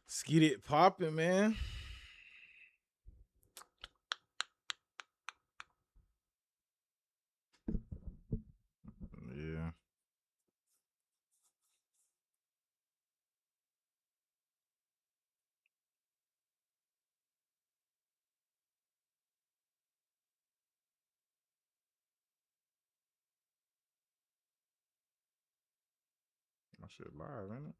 Let's get it popping, man. Yeah. My shit live, ain't it?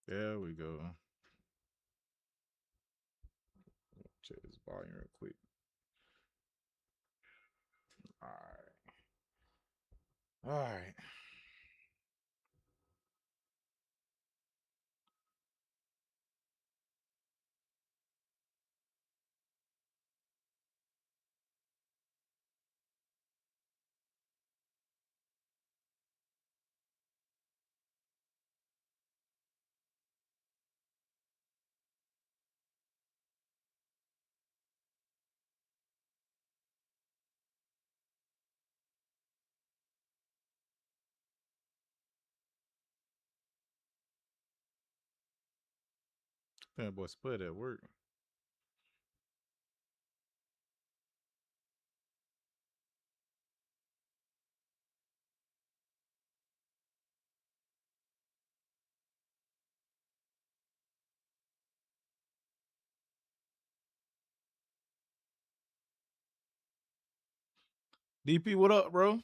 There we go. Check this volume real quick. All right. All right. That boy split at work. DP, what up, bro?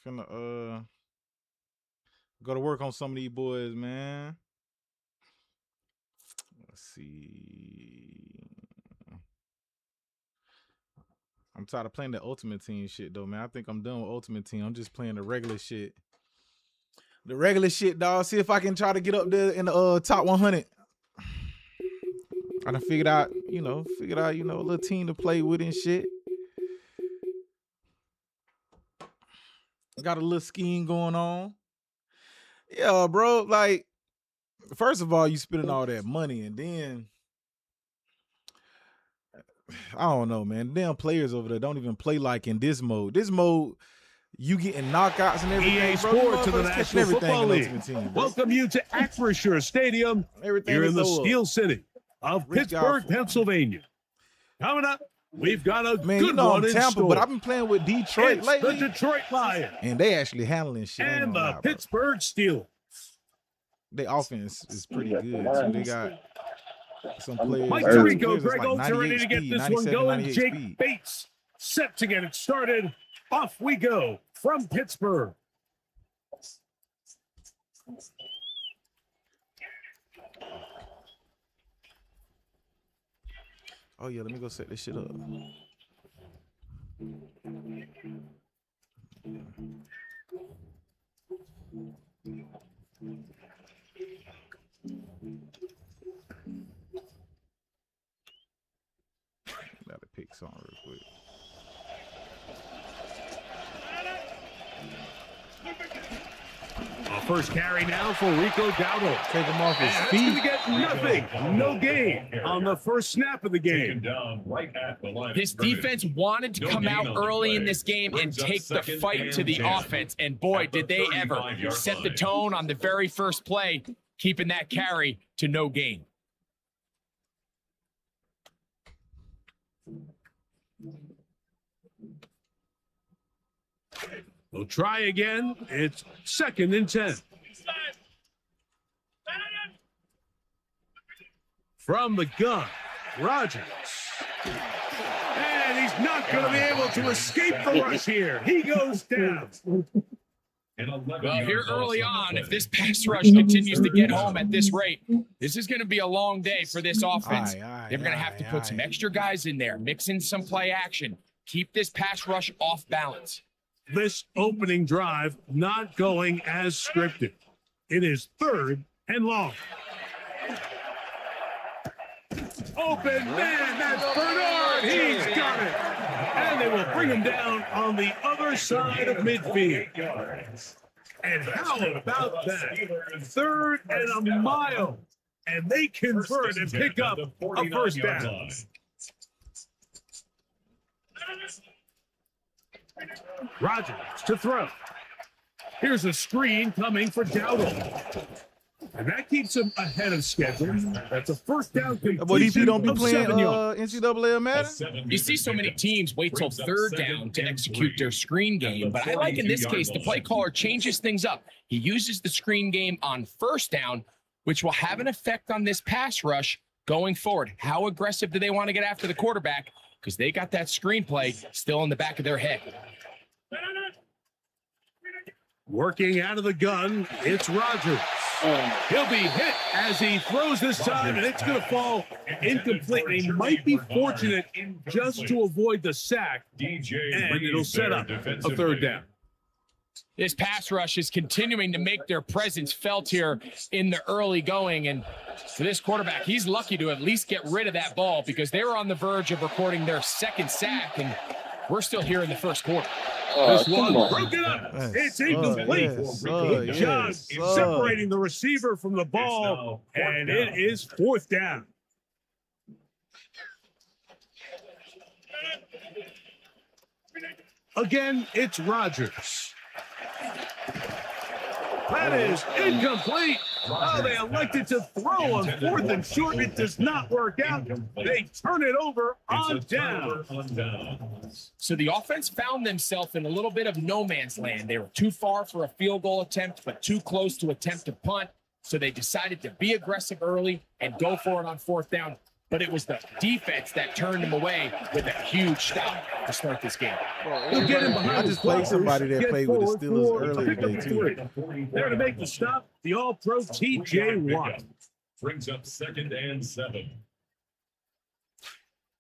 Finna go to work on some of these boys, man. Let's see. I'm tired of playing the Ultimate Team shit, though, man. I think I'm done with Ultimate Team. I'm just playing the regular shit. The regular shit, dog. See if I can try to get up there in the top 100. I done figured out, a little team to play with and shit. Got a little scheme going on. Yeah, bro. Like, first of all, you spending all that money, and then I don't know, man. Damn players over there don't even play like in this mode. This mode, you getting knockouts and everything. EA Sports to the National Football League. Welcome you to Acrisure Stadium here in the Steel City of Pittsburgh, Pennsylvania. Coming up, we've got a good one in Tampa, store. But I've been playing with Detroit it's lately. The Detroit Lions. And they actually handling shit. And the Pittsburgh Steelers. Their offense is pretty good, too. They got some players. Mike Tirico, Greg Oates are ready to get this one going. Jake Bates set to get it started. Off we go from Pittsburgh. Oh, yeah, let me go set this shit up. Gotta pick something real quick. First carry now for Rico Dowdle. Take him off his feet. He's going to get nothing. No gain on the first snap of the game. His defense wanted to come out early in this game and take the fight to the offense. And boy, did they ever set the tone on the very first play, keeping that carry to no gain. We'll try again. It's 2nd and 10. From the gun, Rodgers. And he's not going to be able to escape the rush here. He goes down. Well, here early on, if this pass rush continues to get home at this rate, this is going to be a long day for this offense. They're going to have to put some extra guys in there, mix in some play action, keep this pass rush off balance. This opening drive not going as scripted. It is 3rd and long. Open man, that's Bernard. He's got it. And they will bring him down on the other side of midfield. And how about that? 3rd and a mile. And they convert and pick up a first down. Rogers to throw. Here's a screen coming for Dowdle. And that keeps him ahead of schedule. That's a first down completion. But if you don't be playing NCAA Madden? You see so many teams wait till 3rd down to execute their screen game, but I like in this case, the play caller changes things up. He uses the screen game on 1st down, which will have an effect on this pass rush going forward. How aggressive do they want to get after the quarterback? Because they got that screenplay still in the back of their head. Working out of the gun, it's Rogers. He'll be hit as he throws this time, and it's going to fall incomplete. He might be fortunate just to avoid the sack, and it'll set up a 3rd down. This pass rush is continuing to make their presence felt here in the early going. And for this quarterback, he's lucky to at least get rid of that ball because they were on the verge of recording their 2nd sack, and we're still here in the 1st quarter. This one broken up. It's incomplete. Good job separating the receiver from the ball, and it is 4th down. Again, it's Rogers. That is incomplete. Oh, they elected to throw on 4th and short. It does not work out. They turn it over on down. So the offense found themselves in a little bit of no man's land. They were too far for a field goal attempt, but too close to attempt to punt. So they decided to be aggressive early and go for it on 4th down. But it was the defense that turned them away with a huge stop to start this game. I just played somebody that played with the Steelers earlier today, too. There to make the stop, the All-Pro T.J. Watt. Brings up 2nd and 7.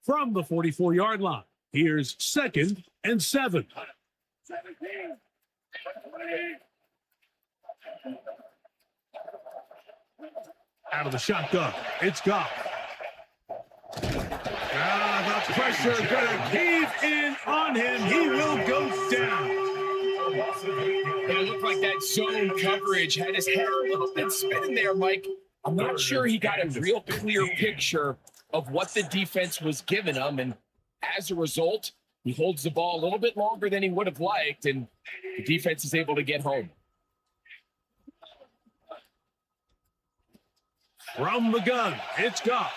From the 44-yard line, here's 2nd and 7. Out of the shotgun, it's Goff. The pressure going to cave in on him. He will go down. It looked like that zone coverage had his head a little bit spinning there, Mike. I'm not sure he got a real clear picture of what the defense was giving him, and as a result, he holds the ball a little bit longer than he would have liked, and the defense is able to get home. From the gun, it's Goff.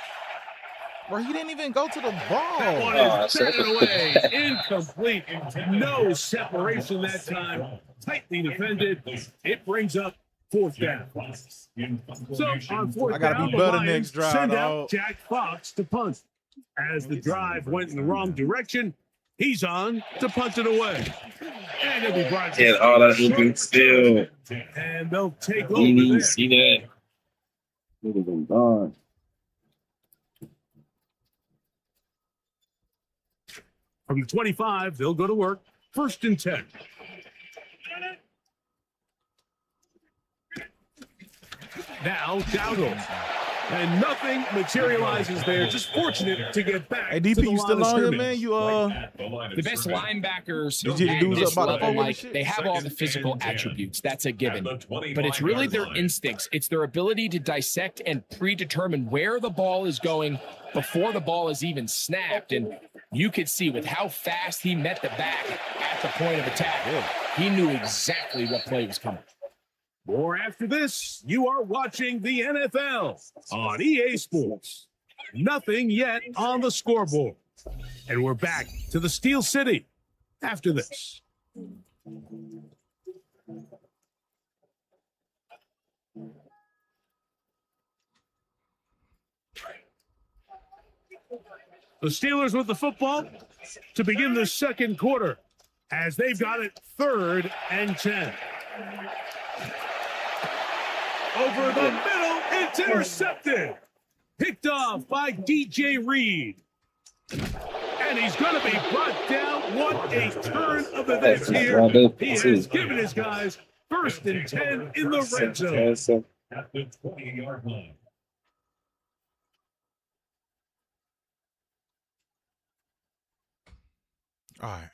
Bro, he didn't even go to the ball. That one is batted away. Incomplete. No separation that time. Tightly defended. It brings up 4th down. So on 4th I gotta down, be better next drive, send dog. out Jack Fox to punt. As the drive went in the wrong direction, he's on to punt it away. And it'll be brought Get all that open still. And they'll take over You need there. to see that. Would have been gone. From the 25, they'll go to work. 1st and 10. Now, Dowdle. And nothing materializes there. Just fortunate to get back. Hey, to DP, the you still line of on here, scrimmage. man? You The best linebackers Did you at do this about the level, forward Mike, shit? they have all the physical attributes. That's a given. But it's really their instincts. It's their ability to dissect and predetermine where the ball is going before the ball is even snapped. And you could see with how fast he met the back at the point of attack, he knew exactly what play was coming. More after this. You are watching the NFL on EA Sports. Nothing yet on the scoreboard. And we're back to the Steel City after this. The Steelers with the football to begin the 2nd quarter as they've got it 3rd and 10. Over the middle, it's intercepted. Picked off by DJ Reed. And he's going to be brought down. What a turn of events here. He has given his guys 1st and 10 in the red zone. At the 20-yard line. All right.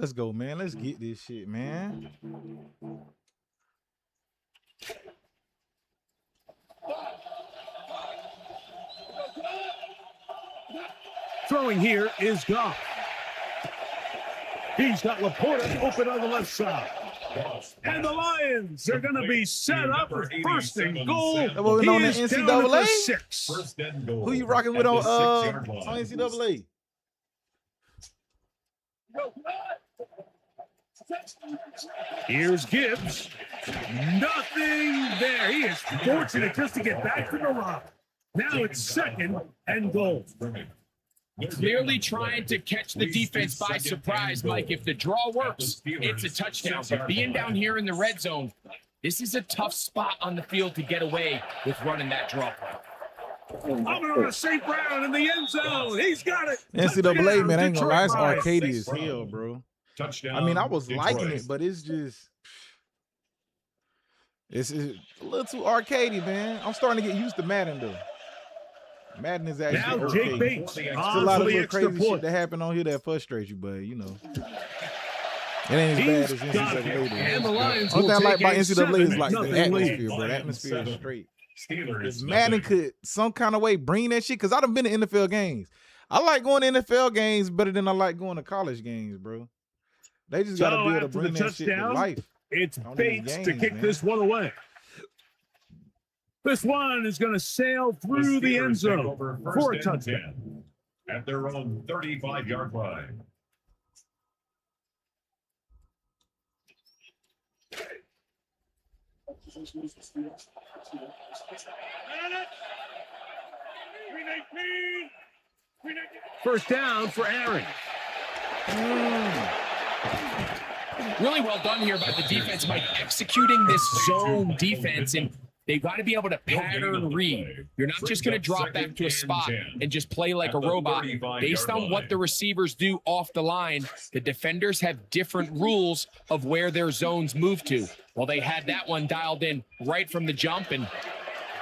Let's go, man. Let's get this shit, man. Throwing here is Goff. He's got Laporta open on the left side. And the Lions are going to be set up for first and goal. He on the NCAA? 6. Who you rocking with on NCAA? Here's Gibbs. Nothing there. He is fortunate just to get back to the rock. Now it's second and goal. Clearly trying to catch the defense by surprise, Mike. If the draw works, it's a touchdown. But being down here in the red zone, this is a tough spot on the field to get away with running that draw play. Over to St. Brown in the end zone. He's got it. NCAA, man, I ain't gonna lie, it's arcadey as hell, bro. Touchdown. I mean, I was liking it, but it's just it's a little too arcadey, man. I'm starting to get used to Madden though. Madden is actually now Jake Bates. There's a lot of little crazy shit that happen on here that frustrates you, but you know, it ain't as bad as NCAA. And the Lions Only thing I like about NCAA is like the 7-0 atmosphere, bro. The atmosphere is straight. If Madden could some kind of way bring that shit, because I done been to NFL games. I like going to NFL games better than I like going to college games, bro. They just gotta be able to bring that shit to life. It's Bates to kick this one away. This one is going to sail through the end zone for a touchdown. At their own 35-yard line. First down for Aaron. Really well done here by the defense, Mike, executing this zone defense, and they've got to be able to pattern read. You're not just going to drop back to a spot and just play like a robot. Based on what the receivers do off the line, the defenders have different rules of where their zones move to. Well, they had that one dialed in right from the jump, and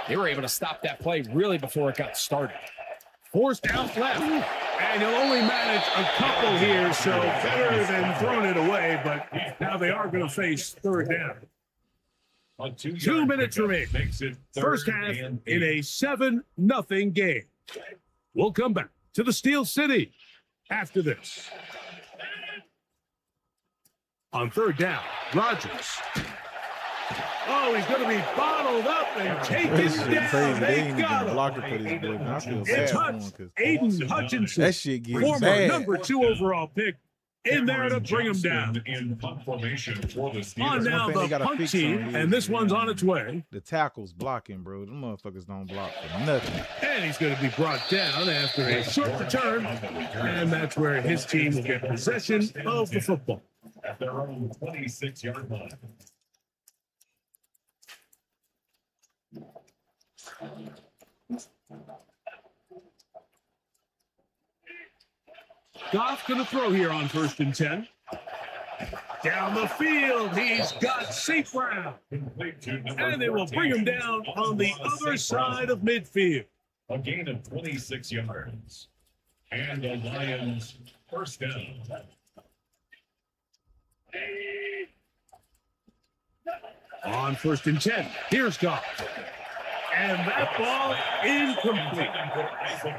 they were able to stop that play really before it got started. Forced out left. And you'll only manage a couple here, so better than throwing it away, but now they are going to face third down. 2 minutes remaining. First half in a 7-0 game. We'll come back to the Steel City after this. On third down, Rodgers. Oh, he's going to be bottled up and taken down. They got him. Blocker for this boy, man. I feel It's bad Aiden Hutchinson, that shit gets former bad. number 2 overall pick, in there to bring him down. In punt formation for the Steelers. On now the punt team, and this one's on its way. The tackles blocking, bro. Them motherfuckers don't block for nothing. And he's going to be brought down after a short return. And that's where his team will get possession of the football. At their own 26-yard line. Goff going to throw here on 1st and 10. Down the field, he's got St. Brown. And they will bring him down on the other side of midfield. A gain of 26 yards. And the Lions first down. On 1st and 10, here's Goff. And that ball incomplete.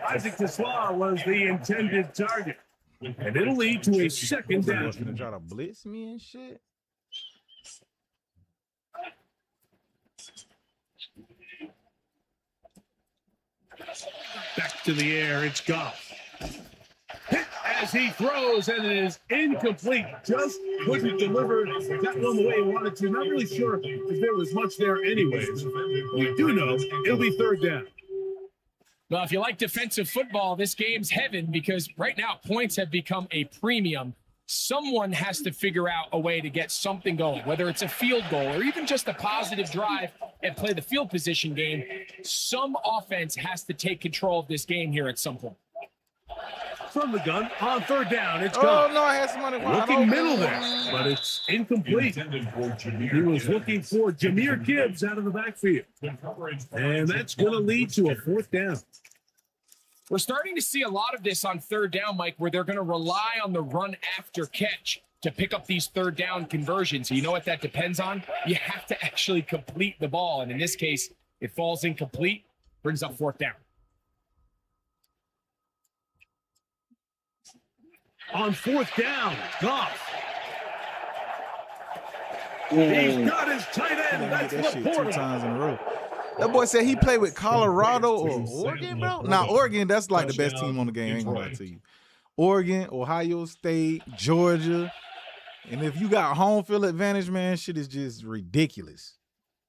Isaac Tesla was the intended target. And it'll lead to a second down. Gonna try to blitz me and shit. Back to the air, it's Goff. Hit as he throws, and it is incomplete. Just couldn't deliver that one the way he wanted to. Not really sure if there was much there anyways. We do know it'll be third down. Well, if you like defensive football, this game's heaven because right now points have become a premium. Someone has to figure out a way to get something going, whether it's a field goal or even just a positive drive and play the field position game. Some offense has to take control of this game here at some point. From the gun on third down, it's gone. Oh, no, I had somebody looking middle there, but it's incomplete. He was looking for Jahmyr Gibbs out of the backfield. And that's going to lead to a fourth down. We're starting to see a lot of this on third down, Mike, where they're going to rely on the run after catch. to pick up these third down conversions. You know what that depends on? You have to actually complete the ball. And in this case, it falls incomplete, brings up fourth down. On fourth down, Goff. He's got his tight end. That's that shit 2 Laporta. times in a row. That boy said he played with Colorado or Oregon, bro. Now, Oregon, that's like the best team on the game. I ain't gonna lie to you. Oregon, Ohio State, Georgia. And if you got home field advantage, man, shit is just ridiculous.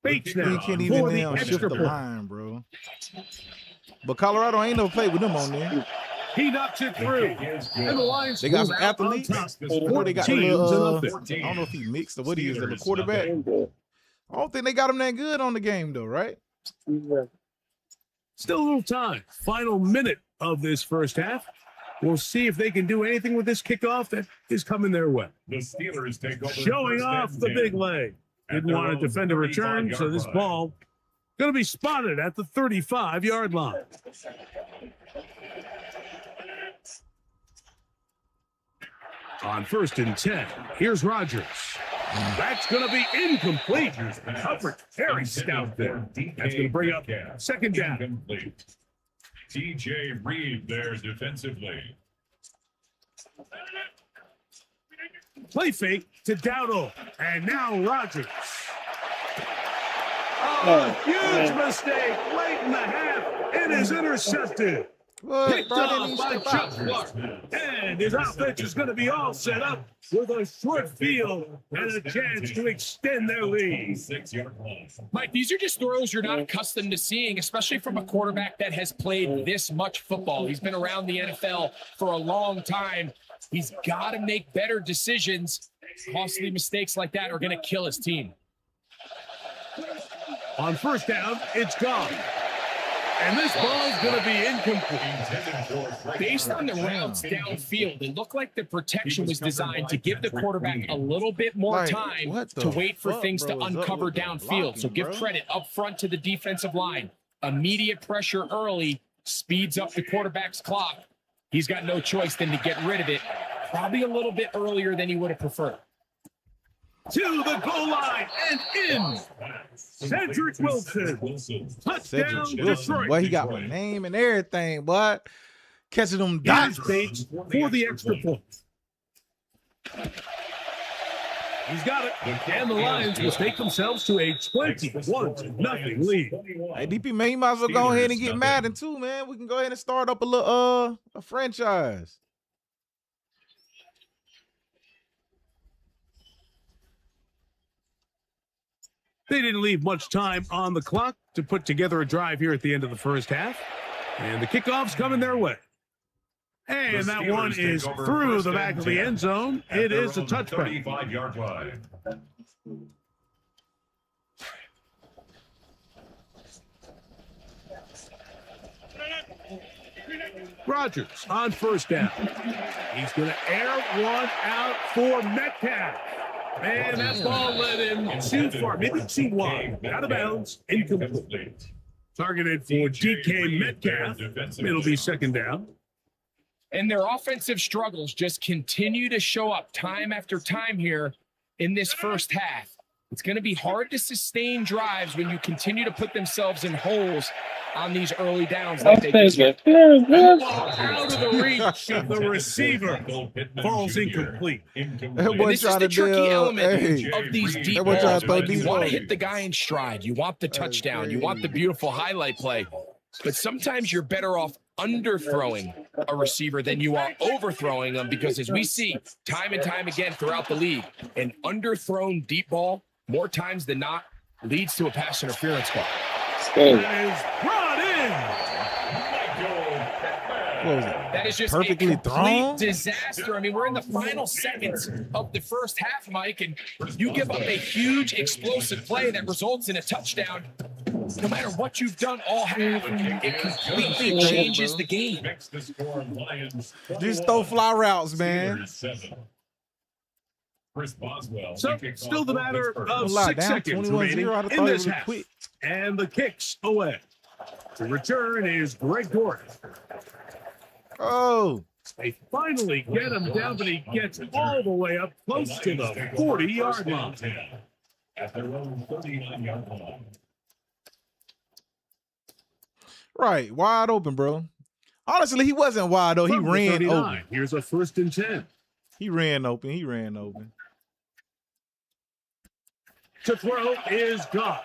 Bates You now can't for even the now shift extra the point. line, bro. But Colorado ain't never played with them on there. He knocks it through. And the Lions They got move some out on athletes. top. Or they got the 14 to little, nothing. I don't know if he mixed or what he is, the quarterback. I don't think they got him that good on the game, though, right? Still a little time. Final minute of this first half. We'll see if they can do anything with this kickoff that is coming their way. The Steelers take over. Showing off the big leg. Didn't want to defend a return, so this ball going to be spotted at the 35-yard line. On 1st and 10, here's Rodgers. That's going to be incomplete. Coverage very stout there. That's going to bring up second down. Incomplete. TJ Reed there defensively. Play fake to Dowdle. And now Rodgers. Oh, huge mistake late in the half. It is intercepted. What? Picked Bro, off by Chuck Clark. And his offense is going to be all set up with a short field and a chance to extend their lead. 6-yard line. Mike, these are just throws you're not accustomed to seeing, especially from a quarterback that has played this much football. He's been around the NFL for a long time. He's got to make better decisions. Costly mistakes like that are going to kill his team. On first down, it's gone. And this ball is going to be incomplete. Based on the routes downfield, it looked like the protection was designed to give the quarterback a little bit more time to wait for things to uncover downfield. So give credit up front to the defensive line. Immediate pressure early speeds up the quarterback's clock. He's got no choice than to get rid of it, probably a little bit earlier than he would have preferred. To the goal line and in. Cedric Wilson. Touchdown, Detroit. Boy, he got my name and everything, boy. Catching them dots. Bates for the extra point. He's got it. And the Lions will take themselves to a 21-0 lead. Hey, DP, man, you might as well go ahead and get Madden too, man. We can go ahead and start up a little a franchise. They didn't leave much time on the clock to put together a drive here at the end of the first half. And the kickoff's coming their way. And that one is through the back of the end zone. It is a touchback. 35-yard line. Rodgers on first down. He's going to air one out for Metcalf. And that ball led him too far, maybe too wide. Out of bounds, incomplete. Targeted for DK Metcalf. It'll be second down. And their offensive struggles just continue to show up time after time here in this first half. It's going to be hard to sustain drives when you continue to put themselves in holes on these early downs. Like they just out of the reach of the receiver. Falls incomplete. And this is the tricky element of these deep balls. Right? You want to hit the guy in stride. You want the touchdown. You want the beautiful highlight play. But sometimes you're better off underthrowing a receiver than you are overthrowing them, because as we see time and time again throughout the league, an underthrown deep ball more times than not leads to a pass interference call. That is brought in. What was it? That is just Perfectly a complete thrown? disaster. I mean, we're in the final seconds of the first half, Mike, and you give up a huge explosive play that results in a touchdown. No matter what you've done all half, it completely changes the game. Just throw fly routes, man. Chris Boswell. So, still the matter of 6 down seconds 21-0. remaining I'd have in thought it this was half. quick. And the kicks away. The return is Greg Gordon. Oh, They finally get him down, but he gets all the way up close to the 40-yard line. At their own 39-yard line. Right, wide open, bro. Honestly, he wasn't wide though. He ran open. Here's a 1st and 10. He ran open. He ran open. To throw is Goff.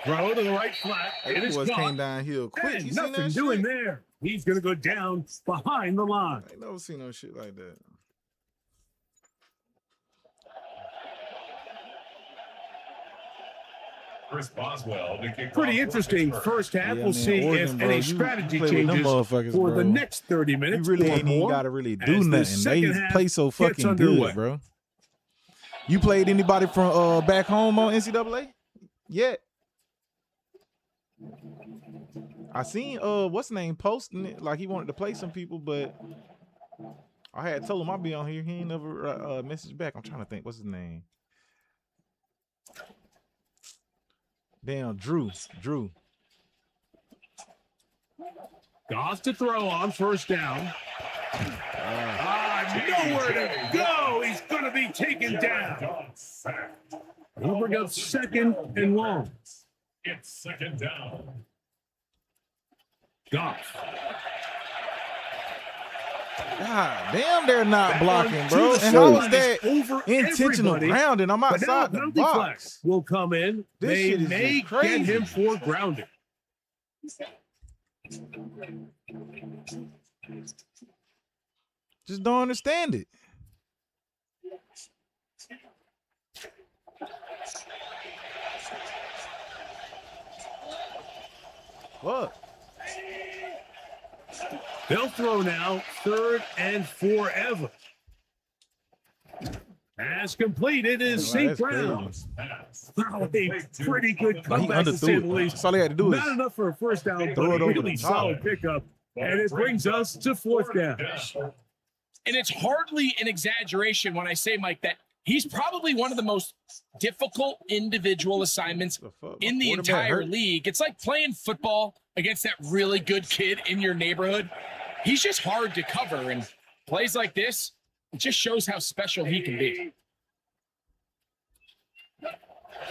Throw to the right flat. It is Goff. Came downhill quick. You nothing seen that doing shit? there. He's going to go down behind the line. I ain't never seen no shit like that. Chris Boswell. Pretty interesting first half. We'll see if any strategy changes for the next 30 minutes. You really ain't even got to really do nothing. They play so fucking good, bro. You played anybody from back home on NCAA? Yet? I seen what's the name posting it like he wanted to play some people, but I had told him I'll be on here. He ain't never messaged back. I'm trying to think. What's his name? Damn, Drew. Goff to throw on 1st down. Nowhere to go. He's going to be taken down. We'll bring up 2nd and long. It's 2nd down. Goff. God damn, they're not blocking, bro. And how was that intentional grounding? I'm outside the box. Will come in. They may get him for grounding. Just don't understand it. What? They'll throw now 3rd and forever. As completed is St. Brown. A pretty good comeback to say the least. That's all they had to do. Not enough for a 1st down, but a really solid pickup. And it brings us to 4th down. And it's hardly an exaggeration when I say, Mike, that he's probably one of the most difficult individual assignments in the entire league. It's like playing football against that really good kid in your neighborhood. He's just hard to cover, and plays like this, it just shows how special he can be.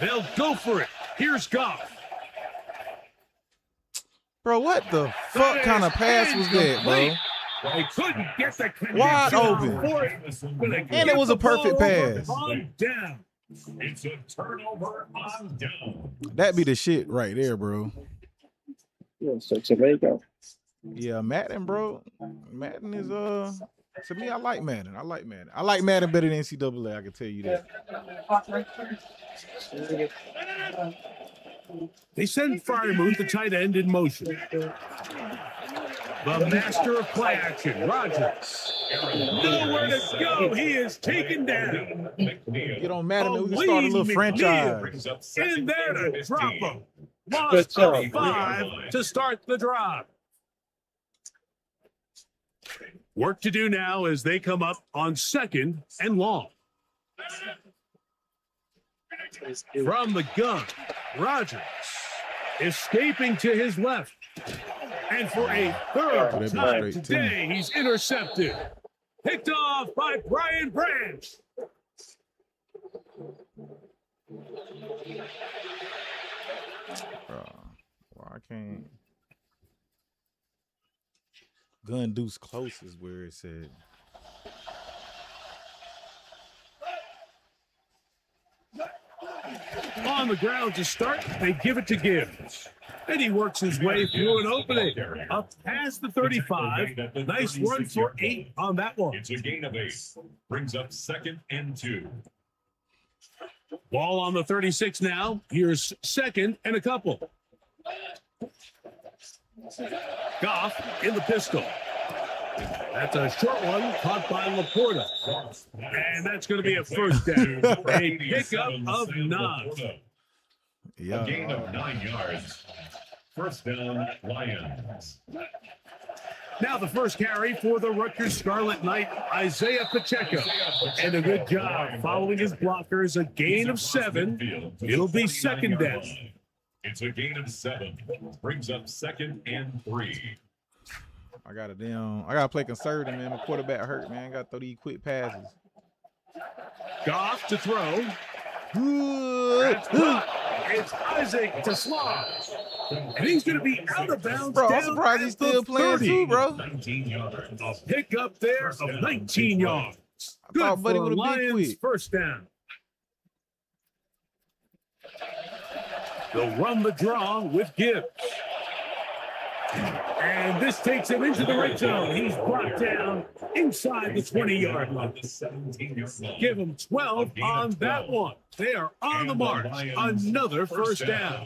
They'll go for it. Here's Goff. Bro, what the fuck kind of pass was that, bro? They couldn't get the wide open. And it was a perfect pass. Down. It's a turnover on down. That be the shit right there, bro. Yeah, Madden, bro. Madden is to me, I like Madden. I like Madden better than NCAA, I can tell you that. They send Fryermuth, the tight end, in motion. The master of play action, Rodgers. Nowhere to go. He is taken down. Get on Madden, we can start a little franchise. In there to drop him. Lost 5 to start the drive. Work to do now as they come up on 2nd and long. From the gun, Rodgers escaping to his left. And for a 3rd time today, he's intercepted. Picked off by Brian Branch. Well, I can't. Gun deuce close is where it said. On the ground to start, they give it to Gibbs. And he works his way through an opening. Up past the 35. Nice run for 8 on that one. It's a gain of 8. Brings up 2nd and 2. Ball on the 36 now. Here's 2nd and a couple. Goff in the pistol. That's a short one caught by Laporta. And that's going to be a 1st down. A pickup of 9. Yeah. A gain of 9 yards. 1st down, Lions. Now the first carry for the Rutgers Scarlet Knight, Isaiah Pacheco. And a good job following his blockers, a gain of 7. It'll be 2nd down. It's a gain of 7. Brings up 2nd and 3. I gotta play conservative, man. My quarterback hurt, man. I gotta throw these quick passes. Goff to throw. It's Isaac to slide. And he's going to be out of bounds. Bro, I'm surprised he's still playing too, bro. 19 yards. A pick up there of 19 yards. I thought Buddy would have been Lions quick. first down. They'll run the draw with Gibbs. And this takes him into the red zone. He's brought down inside the 20-yard line. Give him 12 on that one. They are on the march. Another first down.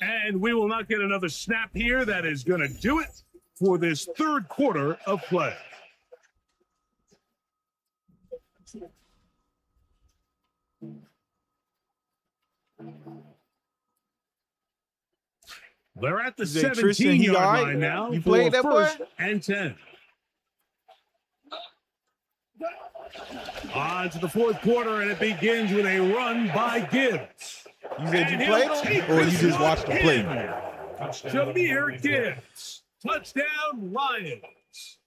And we will not get another snap here. That is going to do it for this third quarter of play. They're at the 17-yard line now. You played that boy? First and 10. On to the fourth quarter, and it begins with a run by Gibbs. You said you played him, or you just watched him play? Jahmyr Gibbs. Touchdown, Lions.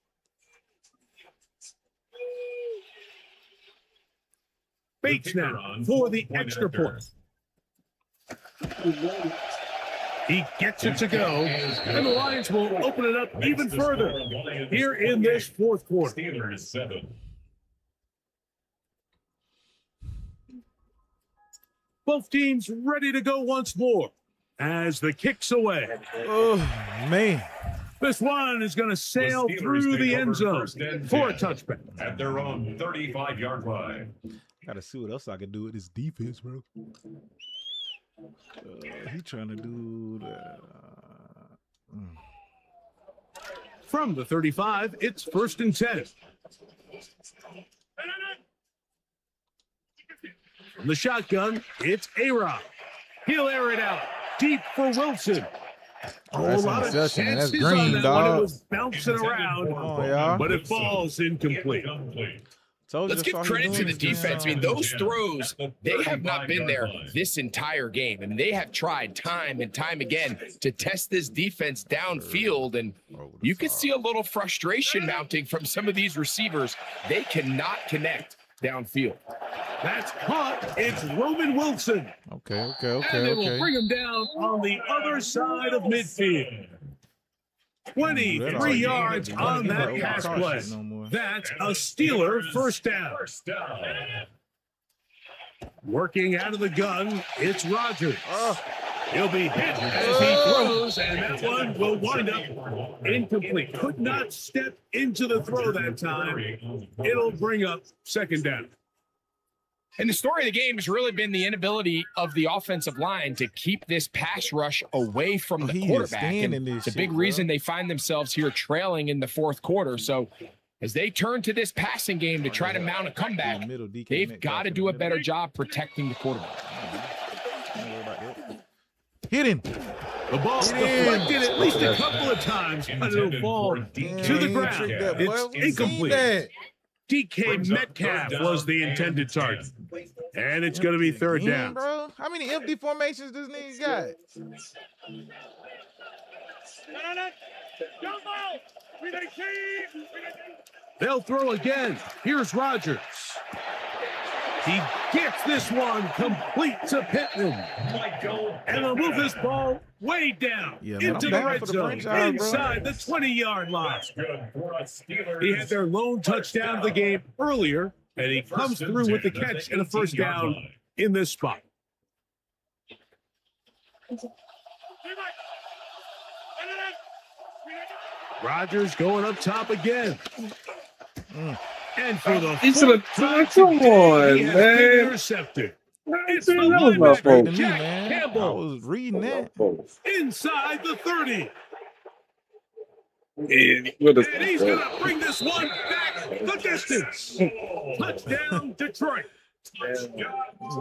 Bates now for the extra point. He gets it to go, and the Lions will open it up even further here in this fourth quarter. Steelers 7. Both teams ready to go once more as the kick's away. Oh, man. This one is going to sail through the end zone for a touchback. At their own 35-yard line. Gotta see what else I can do with this defense, bro. He trying to do that. From the 35, it's first and 10. From the shotgun, it's A-Rod. He'll air it out deep for Wilson. That's a lot of chances That's green, on that dog. one. It was bouncing around, but it falls incomplete. Let's give credit to the defense. I mean, those throws, they have not been there this entire game. And they have tried time and time again to test this defense downfield. And you can see a little frustration mounting from some of these receivers. They cannot connect downfield. That's caught. It's Roman Wilson. Okay. And they will bring him down on the other side of midfield. 23 yards on that pass play. That's a Steeler first down. Working out of the gun, it's Rodgers. He'll be hit as he throws, and that one will wind up incomplete. Could not step into the throw that time. It'll bring up second down. And the story of the game has really been the inability of the offensive line to keep this pass rush away from the quarterback. And the big reason they find themselves here trailing in the fourth quarter. So as they turn to this passing game to try to mount a comeback, they've got to do a better job protecting the quarterback. Hit him. The ball deflected at least a couple of times, but it'll fall to the ground. It's incomplete. DK Metcalf was the intended target. And it's going to be third down. Bro, how many empty formations this nigga got? They'll throw again. Here's Rodgers. He gets this one complete to Pittman. And they'll move this ball way down into the red zone, inside the 20-yard line. He had their lone touchdown of the game earlier, and he comes through with the catch and a first down in this spot. Rodgers going up top again. And for the come on, man. Intercepted. It's the linebacker, Jack Campbell. I was reading that. Inside the 30. And he's going to bring this one back the distance. Touchdown, Detroit.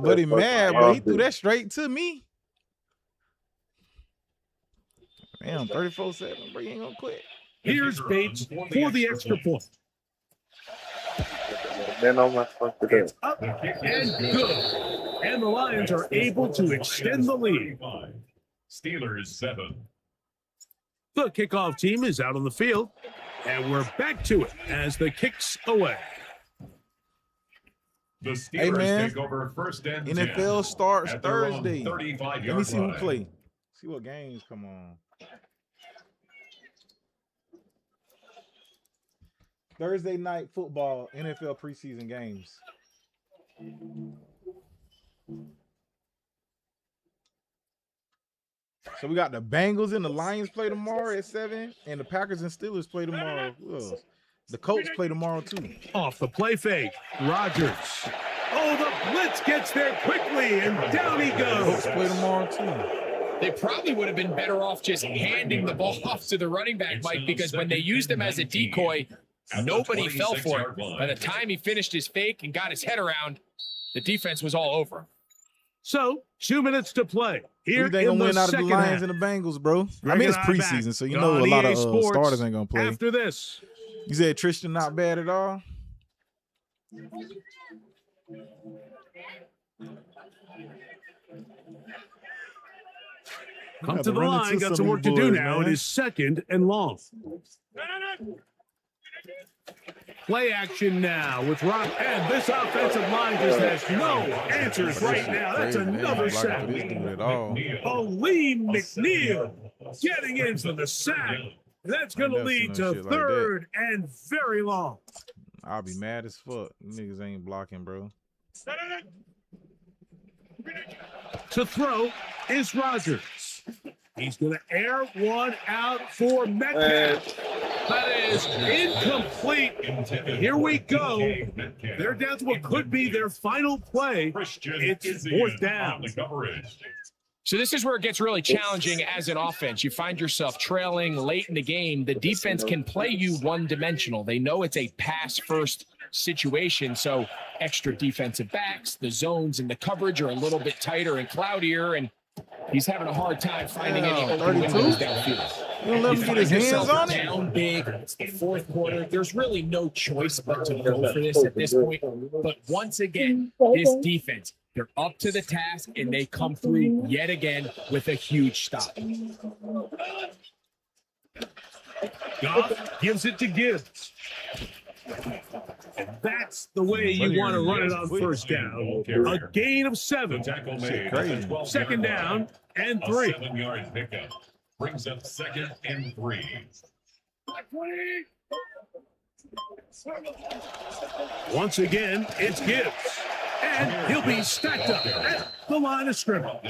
Buddy mad, but he threw that straight to me. Damn, 34-7, bro, you ain't gonna quit. Here's Bates for the extra point. Then on my fucking It's up and good. And the Lions are able to extend the lead. Steelers 7. The kickoff team is out on the field, and we're back to it as the kicks away. The Steelers hey man, take over first and NFL starts Thursday. 35 Let me see who play. See what games come on. Thursday night football, NFL preseason games. So we got the Bengals and the Lions play tomorrow at 7, and the Packers and Steelers play tomorrow. Who else? The Colts play tomorrow too. Off the play fake, Rodgers. Oh, the blitz gets there quickly, and down he Colts goes. play tomorrow too. They probably would have been better off just handing the ball off to the running back, Mike, because when they used him as a decoy, nobody fell for it. By the time he finished his fake and got his head around, the defense was all over. So, 2 minutes to play. Here Who they gonna win out of the Lions and the Bengals, bro? I mean, it's preseason, so you know a lot of starters ain't gonna play. After this, you said Tristan not bad at all. Come to the line, got some work to do now. It is 2nd and long. Play action now with Rock, and this offensive line just has no answers right now. That's another sack. Lee McNeil getting in for the sack. That's going to lead to 3rd and very long. I'll be mad as fuck. Niggas ain't blocking, bro. To throw is Rodgers. He's going to air one out for Metcalf. That is incomplete. Here we go. They're down to what could be their final play. It's 4th down. So this is where it gets really challenging as an offense. You find yourself trailing late in the game. The defense can play you one-dimensional. They know it's a pass-first situation, so extra defensive backs, the zones and the coverage are a little bit tighter and cloudier, and he's having a hard time finding any open windows downfield. You don't let him get his hands on it? Down big. It's the 4th quarter. There's really no choice but to go for this at this point. But once again, this defense, they're up to the task, and they come through yet again with a huge stop. Goff gives it to Gibbs. And that's the way you want to run it on 1st down. A gain of 7. 2nd down and 3. 7-yard pickup brings up 2nd and 3. Once again, it's Gibbs. And he'll be stacked up at the line of scrimmage.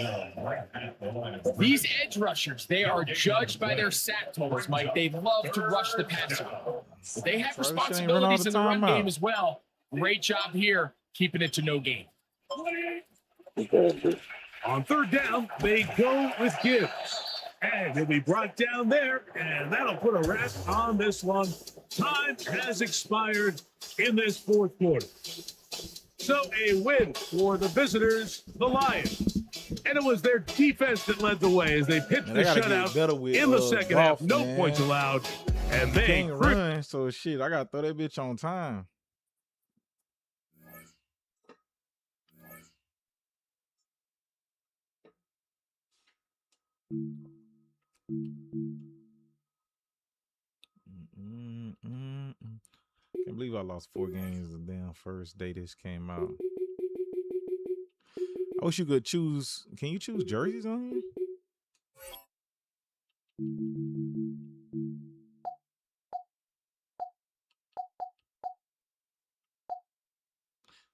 These edge rushers, they are judged by their sack totals, Mike. They love to rush the passer. They have responsibilities in the run game as well. Great job here, keeping it to no gain. On 3rd down, they go with Gibbs. And he'll be brought down there, and that'll put a wrap on this one. Time has expired in this 4th quarter. So a win for the visitors, the Lions. And it was their defense that led the way as they pitched the shutout in the 2nd half. No points allowed. And they can't run, so shit, I got to throw that bitch on time. Can't believe I lost 4 games the damn first day this came out. I wish you could choose. Can you choose jerseys on here?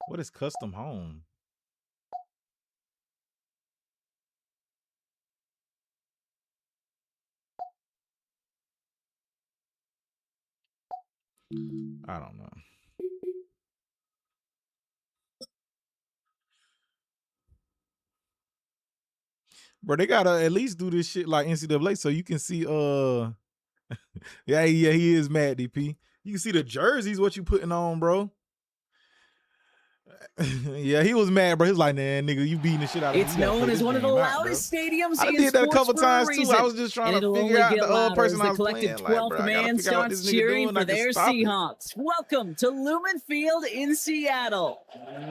What is custom home? I don't know. Bro, they gotta at least do this shit like NCAA so you can see yeah, he is mad, DP. You can see the jerseys, what you putting on, bro. Yeah, he was mad, bro. He was like, nah, nigga, you beating the shit out of me. It's known as one of the loudest stadiums I in did that a couple sports times, for a too. reason. I was just trying And to it'll figure only out get the louder person as I the was collective playing. 12th Like, bro, I gotta man figure out what this starts nigga cheering doing. for I can their stop it. Seahawks. Welcome to Lumen Field in Seattle.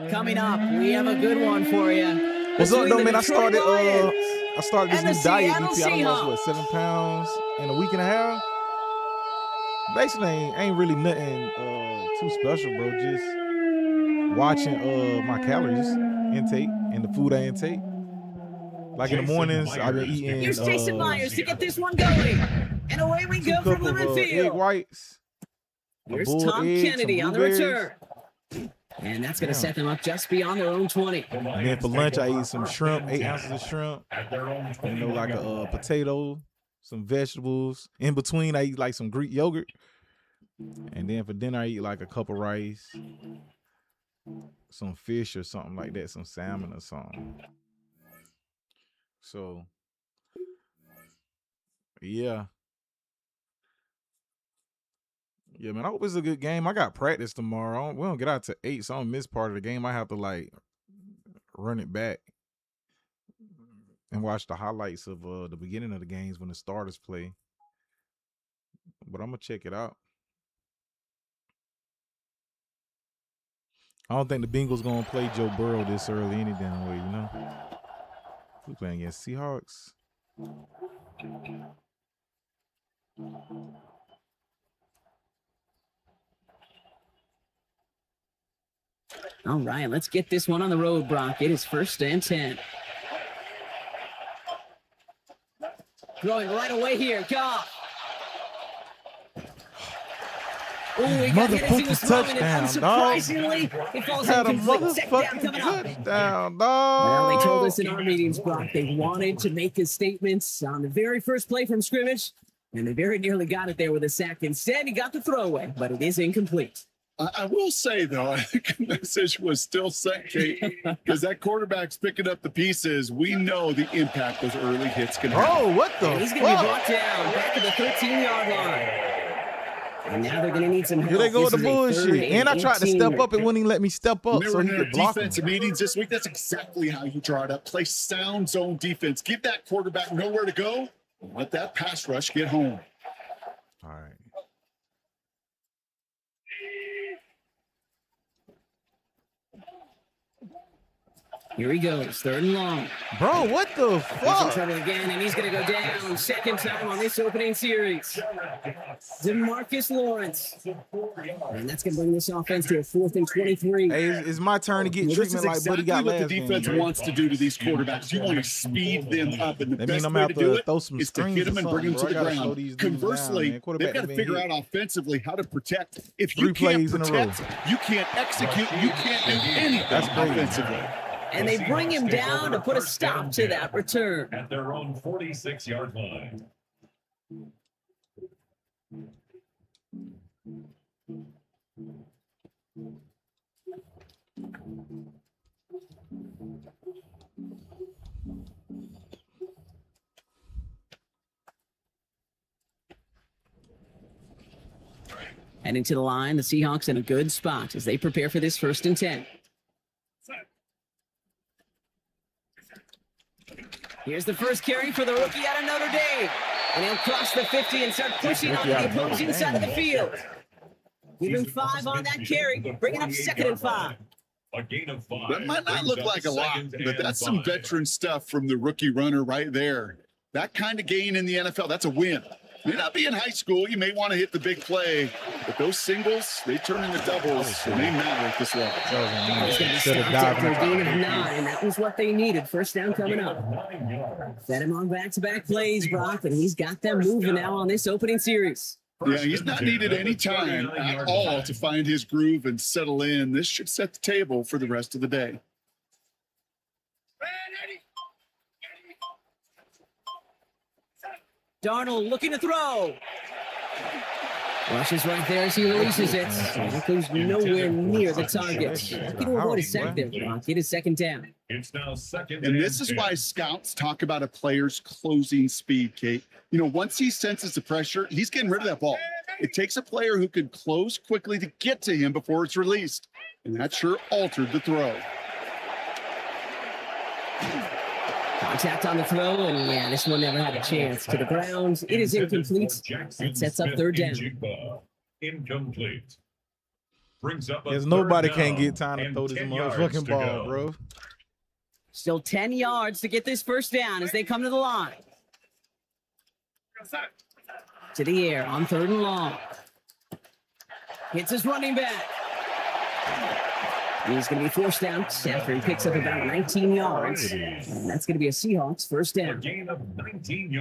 Coming up, we have a good one for you. What's up, though, man? I Detroit started Lions this and new the diet, Seattle DP. I lost, what, Seahawks. 7 pounds in a week and a half? Basically, ain't really nothing too special, bro. Just watching my calories intake and the food I intake. Like in the mornings, I've been eating Here's Jason Myers to get this one going. And away we go from Lumen egg Field. whites. Here's boiled Tom egg, Kennedy some on the blueberries. return. And that's going to set them up just beyond their own 20. And then for lunch, I eat some shrimp, 8 ounces of shrimp. You know, like a potato, some vegetables. In between, I eat like some Greek yogurt. And then for dinner, I eat like a cup of rice, some fish or something like that, some salmon or something. So, yeah. Yeah, man, I hope it's a good game. I got practice tomorrow. We don't get out to 8, so I don't miss part of the game. I have to, like, run it back and watch the highlights of the beginning of the games when the starters play. But I'm going to check it out. I don't think the Bengals going to play Joe Burrow this early any damn way, you know? We're playing against Seahawks. All right, let's get this one on the road, Brock. It is 1st and 10. Throwing right away here. Goff. Oh, he got hit as he was throwing it. Unsurprisingly, it falls incomplete. Second down coming up. Touchdown, dog. Well, they told us in our meetings, Brock, they wanted to make his statements on the very first play from scrimmage, and they very nearly got it there with a sack. Instead, he got the throwaway, but it is incomplete. I will say, though, I think the message was still sent, Kate, because that quarterback's picking up the pieces. We know the impact those early hits can have. Oh, what the He's going to be brought down back at the 13-yard line. And now they're going to need some help. Here they go with the bullshit. And I tried to step up. It wouldn't even let me step up, so he could block defensive meetings this week. That's exactly how you draw it up. Play sound zone defense. Give that quarterback nowhere to go. And let that pass rush get home. All right. Here he goes, 3rd and long. Bro, what the He's in fuck? trouble again, and he's going to go down. Second time on this opening series. DeMarcus Lawrence. And that's going to bring this offense to a 4th and 23. Hey, it's my turn to get Well, this is treatment like Buddy exactly got what last the defense game. wants to do to these quarterbacks. You want to speed them up, and the That mean best I'm way gonna to have do to it throw some is to screens hit them or and bring them to something, the bro. I gotta slow ground. these dudes down, Conversely, man. Quarterback they've got to been figure hit out offensively how to protect. If 3 you can't plays in a row. protect, you can't execute, you can't do anything That's crazy. offensively. And they bring him down to put a stop to that return. At their own 46-yard line. Heading to the line, the Seahawks in a good spot as they prepare for this 1st and 10. Here's the first carry for the rookie out of Notre Dame. And he'll cross the 50 and start pushing on the opposing side of the field. Give him 5 on that carry, bringing up 2nd and 5. A gain of 5. That might not brings look up like a lot, 2nd but and that's some 5. veteran stuff from the rookie runner right there. That kind of gain in the NFL, that's a win. May not be in high school. You may want to hit the big play, but those singles, they turn into doubles, and they matter at this level. He's going to be stopped after a gain of 9. That was what they needed. First down coming up. Fed him on back-to-back plays, Brock, and he's got them moving now on this opening series. Yeah, he's not needed any time at all to find his groove and settle in. This should set the table for the rest of the day. Darnold looking to throw. Rushes right there as he releases it. It goes nowhere near the target. Looking to avoid a sack there, Brock. Get his 2nd down. It's now 2nd And this is 10. why scouts talk about a player's closing speed, Kate. You know, once he senses the pressure, he's getting rid of that ball. It takes a player who can close quickly to get to him before it's released. and that sure altered the throw. Contact on the throw, and yeah, this one never had a chance. To the ground, it is incomplete. That sets up third down. Incomplete. Brings up because nobody can't get time to throw this motherfucking ball, bro. Still 10 yards to get this first down as they come to the line. To the air on third and long. Hits his running back. He's going to be forced down after he picks up about 19 yards. And that's going to be a Seahawks first down.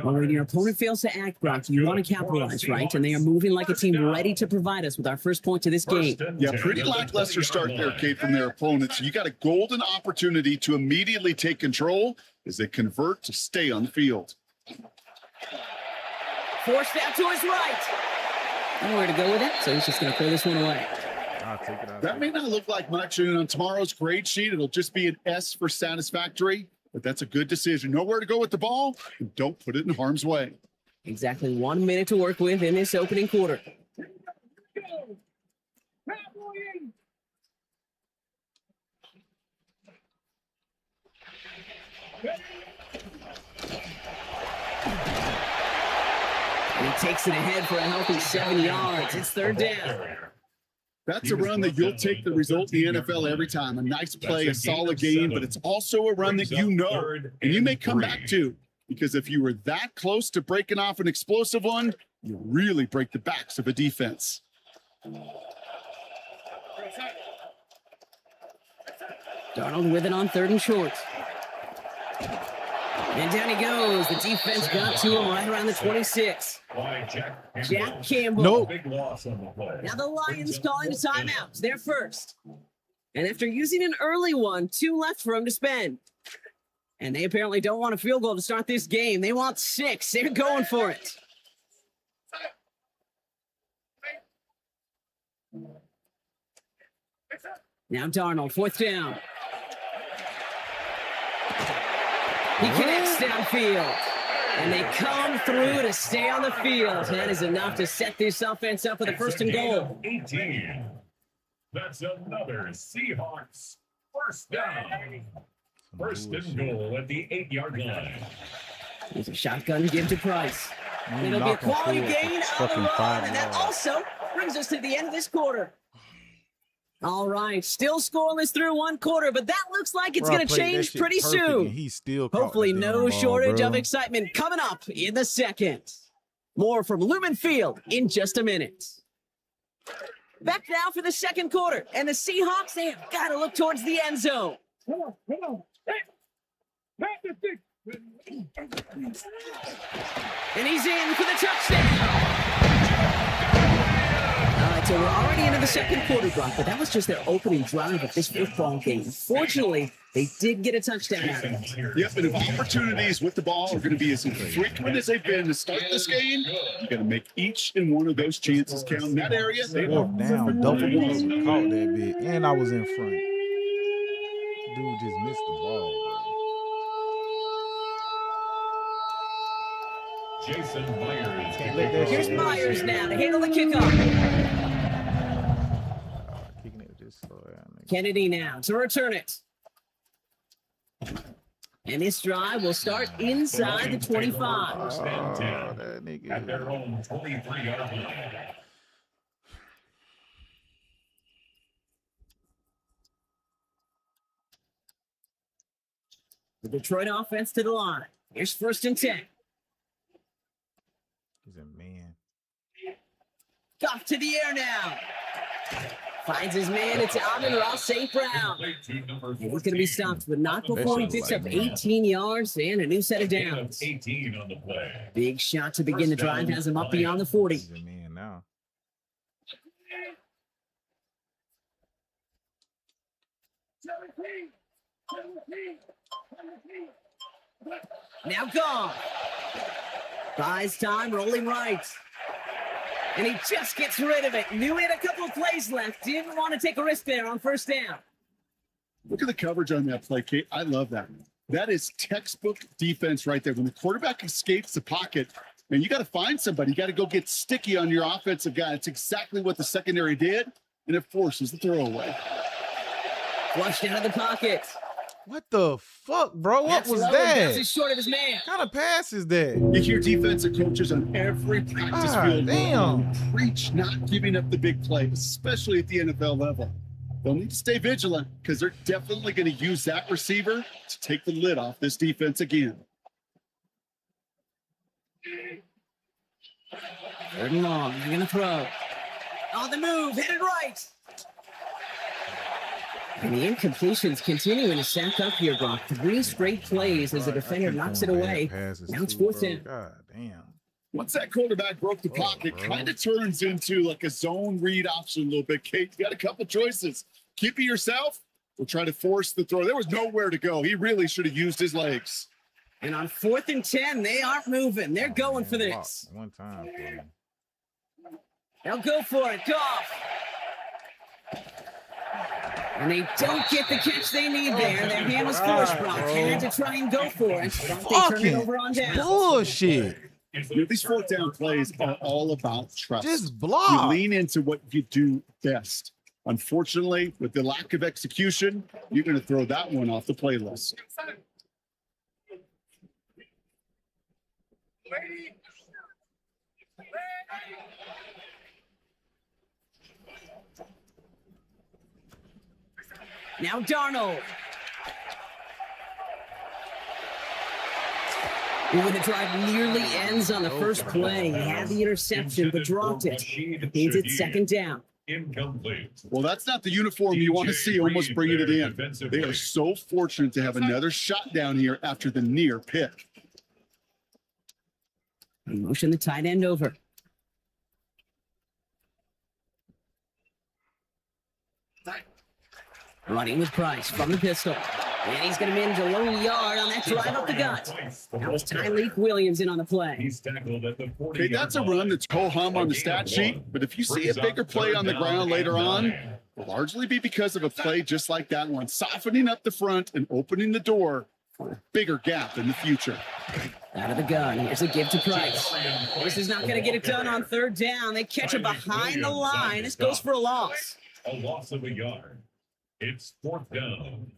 Well, when your opponent fails to act, Brock, you want to capitalize, right? And they are moving like a team ready to provide us with our first point to this game. Yeah, pretty lackluster start there, Kate, from their opponents. You got a golden opportunity to immediately take control as they convert to stay on the field. Forced out to his right. Nowhere to go with it, so he's just going to throw this one away. I'll take it out. That may not look like much, and on tomorrow's grade sheet, it'll just be an S for satisfactory, but that's a good decision. Know where to go with the ball, and don't put it in harm's way. Exactly 1 minute to work with in this opening quarter. And he takes it ahead for a healthy 7 yards. It's third down. That's a run that you'll take the result in the NFL every time. A nice play, a solid game, but it's also a run that you know, and you may come back to, because if you were that close to breaking off an explosive one, you really break the backs of a defense. Darnold with it on third and short. And down he goes. The defense got to him right around the 26. Jack Campbell. Nope. Now the Lions calling a timeout. They're first. And after using an early one, 2 left for him to spend. And they apparently don't want a field goal to start this game. They want 6. They're going for it. Now Darnold, fourth down. He connects downfield. And they come through to stay on the field. That is enough to set this offense up for the first and goal. 18. That's another Seahawks first down. First and goal at the 8-yard line. There's a shotgun give to Price. It'll be a quality gain on the run. And that also brings us to the end of this quarter. All right, still scoreless through one quarter, but that looks like it's going to change pretty soon. He's still hopefully no shortage of excitement coming up in the second. More from Lumen Field in just a minute. Back now for the second quarter, and the Seahawks, they have got to look towards the end zone. Come on. And he's in for the touchdown. So we're already into the second quarter, Brock, but that was just their opening drive of this football game. Fortunately, they did get a touchdown out of it. Yep, and if opportunities with the ball are going to be as frequent as they've been to start this game, you got to make each and one of those chances count. In that area, they walked down, double one, caught that bit, and I was in front. Dude just missed the ball, bro. Jason Myers. Here's Myers now to handle the kickoff. Kennedy now to return it. And this drive will start inside the 25. At their own 23-yard line. The Detroit offense to the line. Here's first and 10. He's a man. Off to the air now. Finds his man. It's Amon-Ra St. Brown. And he's going to be stopped, but not before he picks up 18 yards and a new set of downs. 18 on the play. Big shot to begin the drive. Has him up beyond the 40. He's a man now. Now gone. Buys time, rolling right. And he just gets rid of it. Knew he had a couple of plays left. Didn't want to take a risk there on first down. Look at the coverage on that play, Kate. I love that. That is textbook defense right there. When the quarterback escapes the pocket, man, you got to find somebody. You got to go get sticky on your offensive guy. It's exactly what the secondary did, and it forces the throwaway. Flushed out of the pocket. What the fuck, bro? What was low, that? He's short of his man. What kind of pass is that? You hear defensive coaches on every practice field preach not giving up the big play, especially at the NFL level. They'll need to stay vigilant because they're definitely going to use that receiver to take the lid off this defense again. Third and long. He's going to throw. On the move. Hit it right. And the incompletions continuing to stack up here, Brock. 3 straight plays as the defender knocks it away. Now it's 4th down. God damn. Once that quarterback broke the pocket, kind of turns into like a zone read option a little bit. Kate, you got a couple choices. Keep it yourself or try to force the throw. There was nowhere to go. He really should have used his legs. And on 4th and 10, they aren't moving. They're going for this. One time for me. They'll go for it. Goff. And they don't get the catch they need there. Their hand was forced, Brock. Had to try and go for it. They turn it over on down. Bullshit. These 4th down plays are all about trust. Just block. You lean into what you do best. Unfortunately, with the lack of execution, you're going to throw that one off the playlist. Now Darnold. Ooh, the drive nearly ends on the first play. He had the interception, but dropped it. Means it's 2nd down. Incomplete. Well, that's not the uniform you want to see almost bringing it in. They are so fortunate to have another shot down here after the near pick. Motion the tight end over. Running with Price from the pistol. And he's going to manage a low yard on that drive up the gut. Now it's Tyreek Williams in on the play. He's tackled at the 40. Okay, that's a run that's ho-hum on the stat sheet, but if you see a bigger play on the ground later on, it'll largely be because of a play just like that one, softening up the front and opening the door for a bigger gap in the future. Out of the gun. Here's a give to Price. This is not going to get it done on 3rd down. They catch it behind the line. This goes for a loss. A loss of a yard. It's 4th down.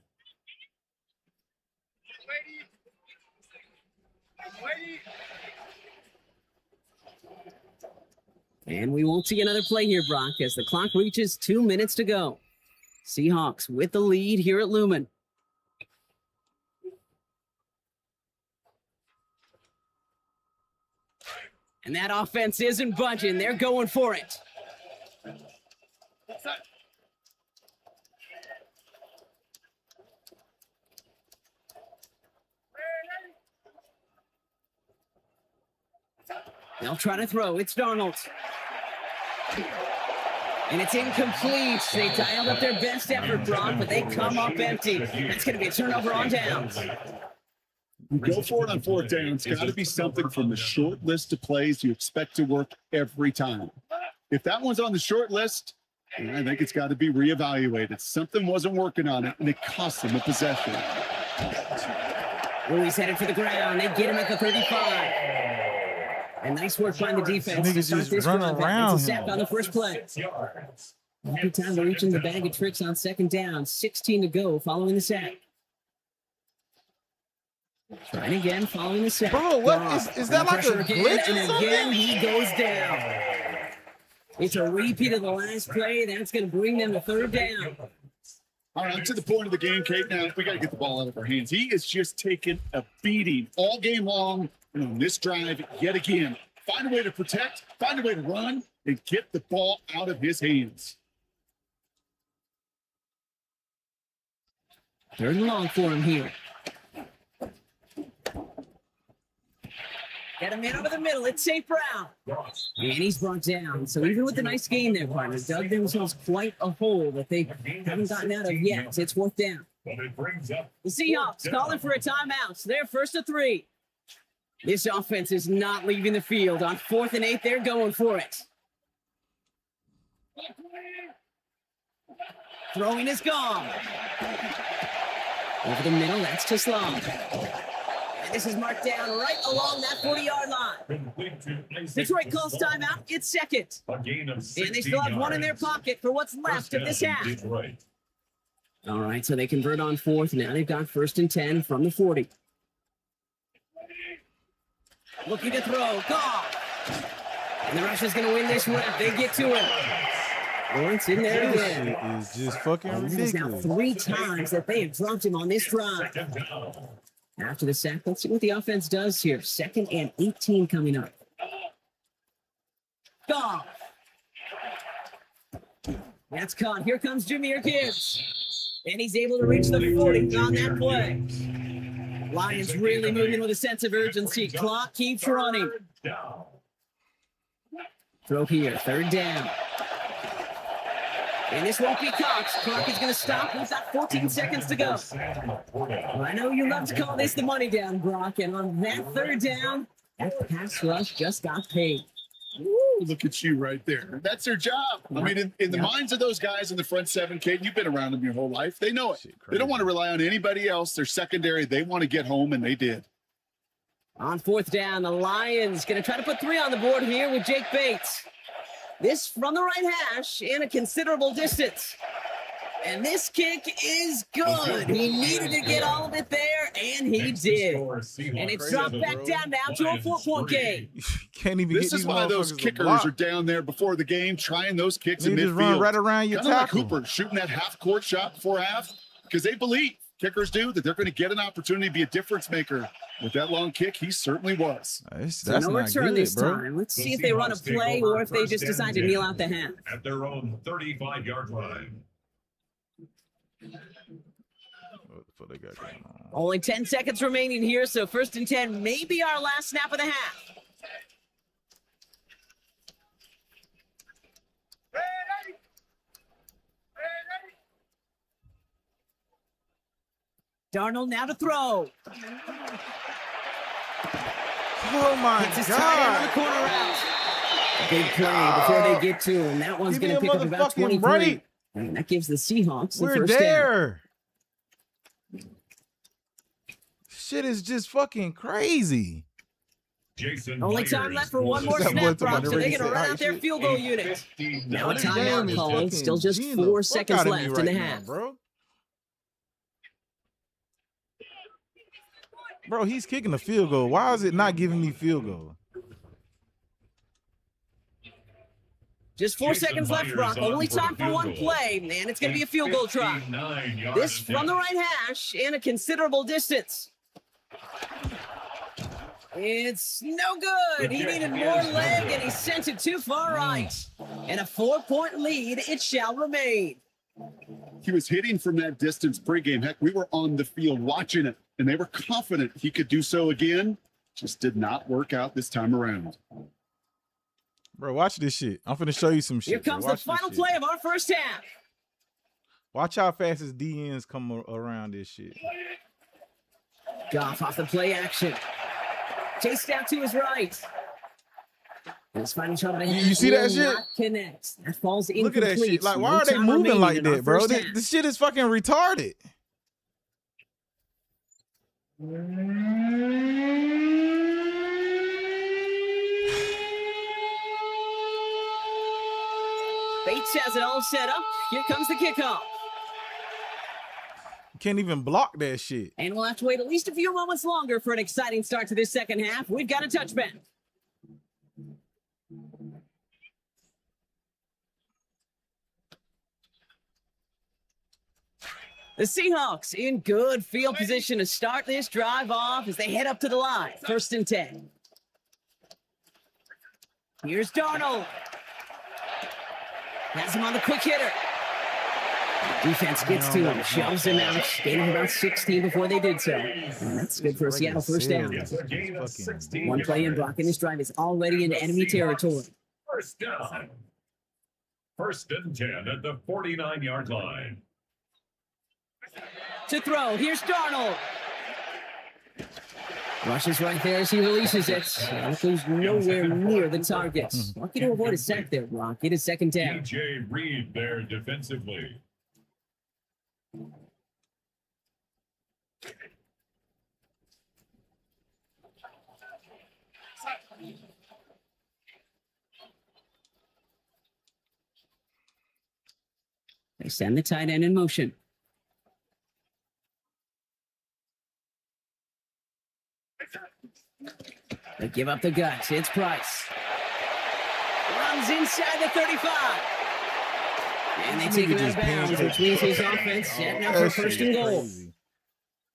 And we won't see another play here, Brock, as the clock reaches 2 minutes to go. Seahawks with the lead here at Lumen. And that offense isn't budging. They're going for it. They'll try to throw. It's Darnold. And it's incomplete. They dialed up their best effort, Brock, but they come up empty. That's going to be a turnover on downs. You go for it on 4th down. It's got to be something from the short list of plays you expect to work every time. If that one's on the short list, I think it's got to be reevaluated. Something wasn't working on it, and it cost them a possession. Oh, he's headed for the ground. They get him at the 35. And nice work by the defense to start this run around. It's a sack on the first play. Every time they're reaching the bag of tricks on 2nd down. 16 to go following the sack. Trying again following the sack. Bro, what is that like a glitch and again he goes down. It's a repeat of the last play. That's going to bring them to 3rd down. All right, to the point of the game, Kate. Now we got to get the ball out of our hands. He is just taking a beating all game long. And on this drive, yet again, find a way to protect, find a way to run, and get the ball out of his hands. 3rd and long for him here. Get him in over the middle. It's St. Brown. And he's brought down. So even with the nice game there, partner, dug themselves quite a hole that they haven't gotten out of yet. It's 4th down. The Seahawks calling for a timeout. So they're 1st and 3. This offense is not leaving the field. On 4th and 8, they're going for it. Throwing is gone. Over the middle, that's to Sloan. And this is marked down right along that 40-yard line. Detroit calls timeout. It's 2nd. And they still have one in their pocket for what's left of this half. All right, so they convert on 4th. Now they've got 1st and 10 from the 40. Looking to throw. Goff. And the Russians going to win this rep. They get to it. Lawrence in there again. This shit is just fucking ridiculous. Now 3 times that they have dropped him on this drive. After the sack, let's see what the offense does here. 2nd and 18 coming up. Goff. That's caught. Here comes Jahmyr Gibbs. And he's able to reach the 40 on that play. Lions really moving with a sense of urgency. Clock keeps running. Throw here. 3rd down. And this won't be Cox. Clock is going to stop. We've got 14 seconds to go. Well, I know you love to call this the money down, Brock. And on that 3rd down, that pass rush just got paid. Woo, look at you right there. That's their job. I mean, in the minds of those guys in the front 7, Kate, you've been around them your whole life. They know it. They don't want to rely on anybody else. They're secondary. They want to get home, and they did. On 4th down, the Lions going to try to put 3 on the board here with Jake Bates. This from the right hash in a considerable distance. And this kick is good. He needed to get all of it there, and he did. And it's dropped back down now to a 4-point game. Can't even This is why those kickers are down there before the game, trying those kicks in midfield. Just run right around your tackle. tackle. Like Hooper shooting that half-court shot before half, because they believe, kickers do, that they're going to get an opportunity to be a difference maker. With that long kick, he certainly was. That's no not return good, this bro. time. Let's see if they run a play or if they just decide to kneel out the half. At their own 35-yard line. What they got going on? Only 10 seconds remaining here, so 1st and 10 may be our last snap of the half. Darnold now to throw. Oh my God! On the corner route. Big play before they get to him. That one's going to pick up about 23. Right. And that gives the Seahawks the We're first there. Down. Shit is just fucking crazy. Jason Only time left for one more snap, Brock, so they're going to run out their field goal unit. Now a timeout called. Still just 4 seconds left in the half. Bro, he's kicking a field goal. Why is it not giving me field goal? Just 4 seconds left, Brock. Only time for one play, and it's going to be a field goal try. This from the right hash in a considerable distance. It's no good. He needed more leg, and he sent it too far right. And a 4-point lead, it shall remain. He was hitting from that distance pregame. Heck, we were on the field watching it, and they were confident he could do so again. Just did not work out this time around. Bro, watch this shit. I'm finna show you some shit. Here comes the final play of our first half. Watch how fast his DNs come around this shit. Goff off the play action. Chased out to his right. His final shot of the you see that shit? Connects. That falls incomplete. Look at that shit. Like, why are they moving like that, bro? This shit is fucking retarded. Bates has it all set up. Here comes the kickoff. Can't even block that shit. And we'll have to wait at least a few moments longer for an exciting start to this second half. We've got a touchback. The Seahawks in good field position to start this drive off as they head up to the line. 1st and 10. Here's Darnold. Has him on the quick hitter. Defense gets to him, shoves him out, gaining about 16 before they did so. And that's good for a Seattle first down. One play in, Brock, and this drive is already into enemy territory. First down. 1st and 10 at the 49-yard line. To throw, here's Darnold. Rushes right there as he releases it. It goes nowhere near the target. Lucky to avoid a sack there, Brock. It is 2nd down. DJ Reed there defensively. They send the tight end in motion. give up the guts. It's Price. Runs inside the 35. And they take him out of bounds, which means his offense setting up for first and goal.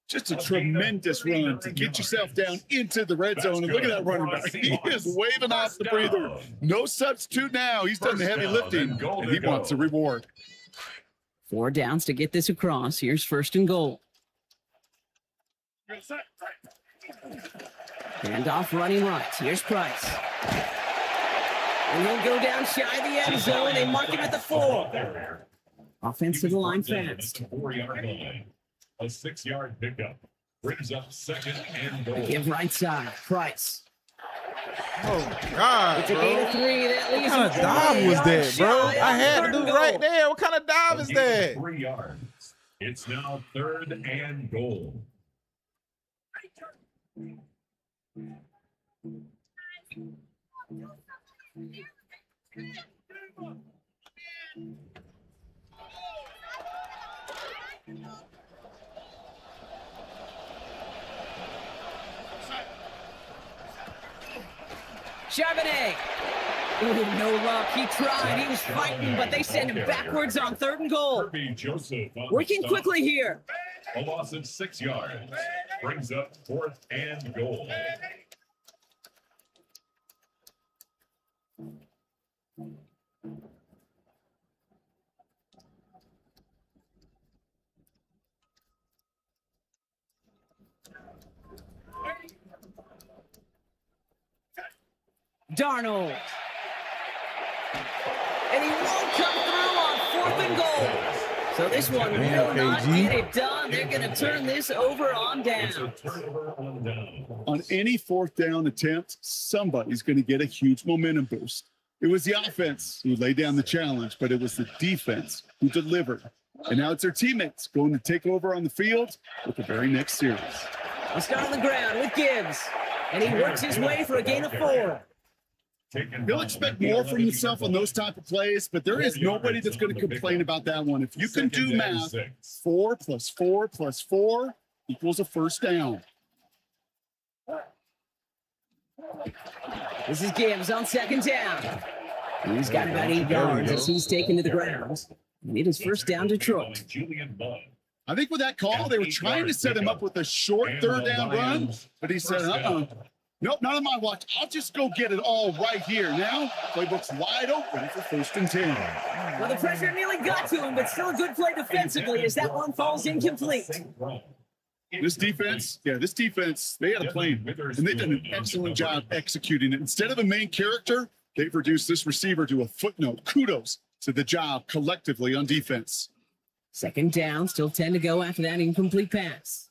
Just a tremendous run to get yourself down into the red zone. And look at that running back. He is waving off the breather. No substitute now. He's done the heavy lifting, and he wants a reward. 4 downs to get this across. Here's first and goal. Hand off running right. Here's Price. And he'll go down shy of the end zone. They mark him at the 4. Offense to the line fast. A 6-yard pickup brings up second and goal. Give right side. Price. Oh, God, It's a bro. gain of 3. That leaves What kind of dive was that, bro? I had to do it right there. What kind of dive is that? 3 yards. It's now 3rd and goal. Charbonnet. Ooh, no luck. He tried. He was fighting, but they send him backwards on 3rd and goal. Kirby Joseph on the Working stop. quickly here. A loss of 6 yards brings up 4th and goal. Darnold. And he won't come through on 4th and goal. So this one will not get it done. They're going to turn this over on down. On any 4th down attempt, somebody's going to get a huge momentum boost. It was the offense who laid down the challenge, but it was the defense who delivered. And now it's their teammates going to take over on the field with the very next series. I'll start on the ground with Gibbs. And he works his way for a gain of 4. He'll expect more from himself on those type of plays, but there is nobody that's going to complain about that one. If you can do math, 4 + 4 + 4 equals a first down. This is Gibbs on 2nd down. He's got about 8 yards as he's taken to the ground. And it is first down Detroit. I think with that call, they were trying to set him up with a short 3rd down run, but he said, nope, not on my watch. I'll just go get it all right here. Now, playbook's wide open for 1st and 10. Well, the pressure nearly got to him, but still a good play defensively as that one falls incomplete. This defense, they had a plan, and they've done an excellent job executing it. Instead of a main character, they've reduced this receiver to a footnote. Kudos to the job collectively on defense. 2nd down, still 10 to go after that incomplete pass.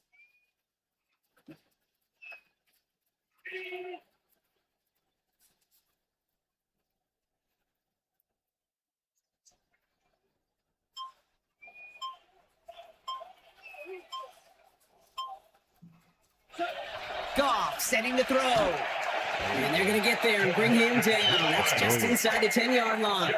Goff setting the throw. And they're going to get there and bring him down. That's just inside the 10-yard line.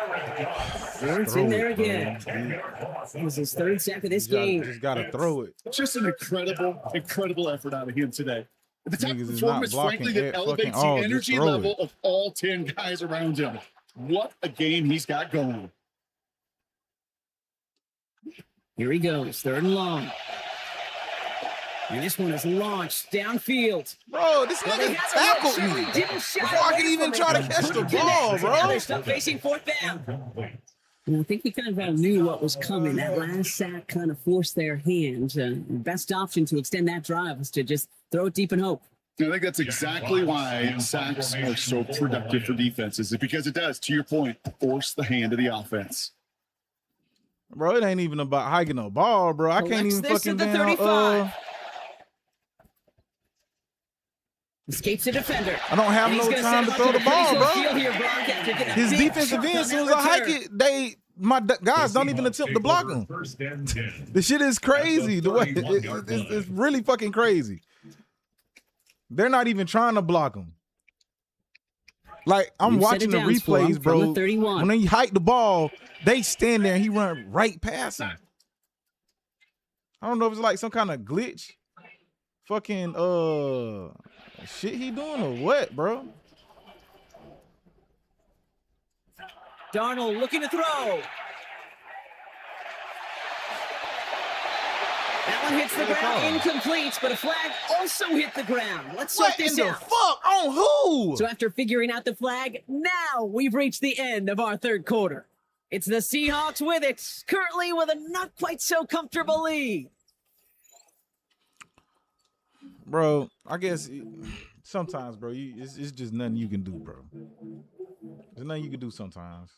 It's in there again. That was his 3rd sack of this game. Just got to throw it. Just an incredible effort out of him today. The type of Niggas is performance, not blocking frankly, that it. elevates Fucking all, the just energy throw it. level of all 10 guys around him. What a game he's got going. Here he goes, 3rd and long. And this one is launched downfield. Bro, this nigga tackled me before I could even try to catch the ball, Now they're bro. stuck facing 4th down. And I think we kind of all knew what was coming. That last sack kind of forced their hand. Best option to extend that drive was to just throw it deep and hope. I think that's exactly why sacks are so productive for defenses. It's because it does, to your point, force the hand of the offense. Bro, it ain't even about hiking a ball, bro. I can't even Collects this fucking at the down. 35. Escapes the defender. I don't have And he's no gonna time set to him throw up the ball, to bro. field here, Brock, after getting a His big defensive chunk end, on as soon as that I hike return. it, my guys don't even attempt to block him. The shit is crazy. The way it's really fucking crazy. They're not even trying to block him. Like, I'm New set watching of the downs for him replays, from bro. the 31. When he hike the ball, they stand there and he run right past him. I don't know if it's like some kind of glitch. Fucking Shit he doing or what, bro? Darnold looking to throw. That one hits the ground, incomplete, but a flag also hit the ground. Let's sort this out. What the fuck? On who? So after figuring out the flag, now we've reached the end of our third quarter. It's the Seahawks with it, currently with a not quite so comfortable lead. Bro, I guess sometimes, bro, it's just nothing you can do, bro. There's nothing you can do sometimes.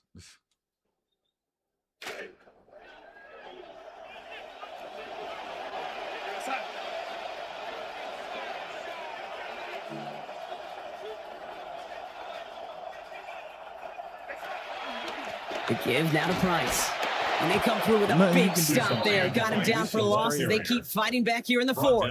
The give now to Price. And they come through with a big stop there. Got him down for loss as they keep fighting back here in the fourth.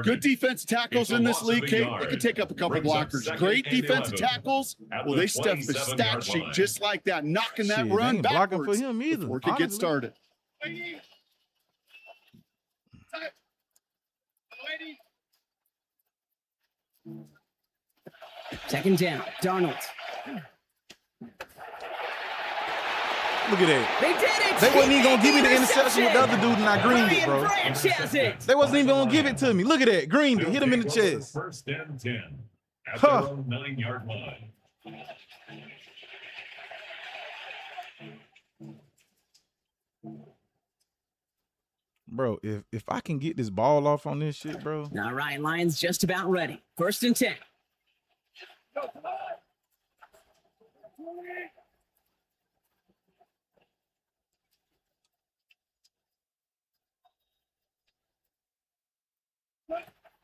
Good defensive tackles in this league, Kate. They can take up a couple blockers. Great defensive tackles. Well, they stuff the stat sheet just like that, knocking that run backwards for him either, before it can get started. Second down, Darnold. Look at that. They did it. They wasn't even gonna give me the interception with the other dude, and I greened it, bro. They wasn't even gonna give it to me. Look at that. Greened it. Hit him in the chest. First and 10 at Huh. their own 9-yard line. Bro, if I can get this ball off on this shit, bro. All right, Lions just about ready. First and 10.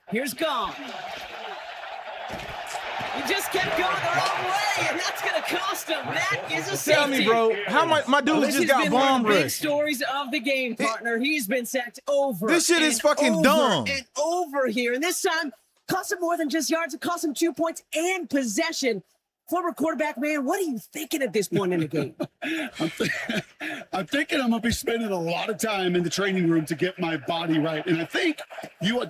Here's Gong. He just kept going the wrong way, and that's going to cost him. That is a safety. Tell me, bro, how much my dudes just got bomb rushed. Big rushed. stories of the game, partner. He's been sacked over. This shit is fucking dumb. And over here, and this time cost him more than just yards. It cost him 2 points and possession. Former quarterback, man, what are you thinking at this point in the game? I'm thinking I'm going to be spending a lot of time in the training room to get my body right. And I think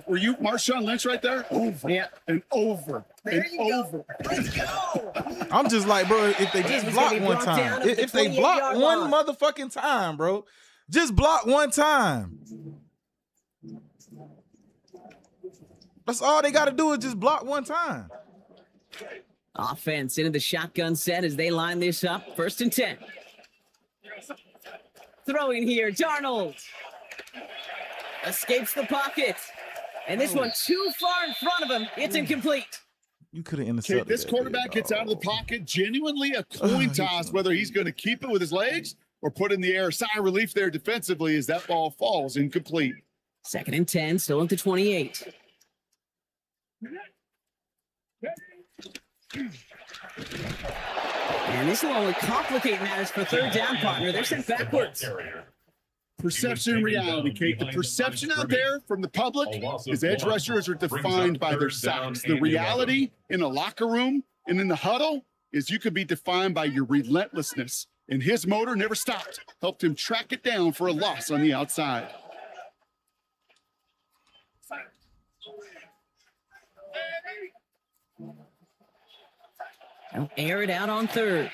were you Marshawn Lynch right there? Over and over and over. Let's go. I'm just like, bro, if they just block one time, if they block one motherfucking time, bro, just block one time. That's all they got to do is just block one time. Offense into the shotgun set as they line this up. First and 10. Throwing here, Darnold. Escapes the pocket. And this one too far in front of him. It's incomplete. You could have intercepted this quarterback gets out of the pocket. Genuinely a coin toss whether he's going to keep it with his legs or put in the air. Sigh of relief there defensively as that ball falls incomplete. Second and 10, still at the 28. And this will only complicate matters for third down, partner. They're sent backwards. Perception and reality, Kate. The perception out there from the public is edge rushers are defined by their sacks. The reality in a locker room and in the huddle is you could be defined by your relentlessness. And his motor never stopped. Helped him track it down for a loss on the outside. They'll air it out on third.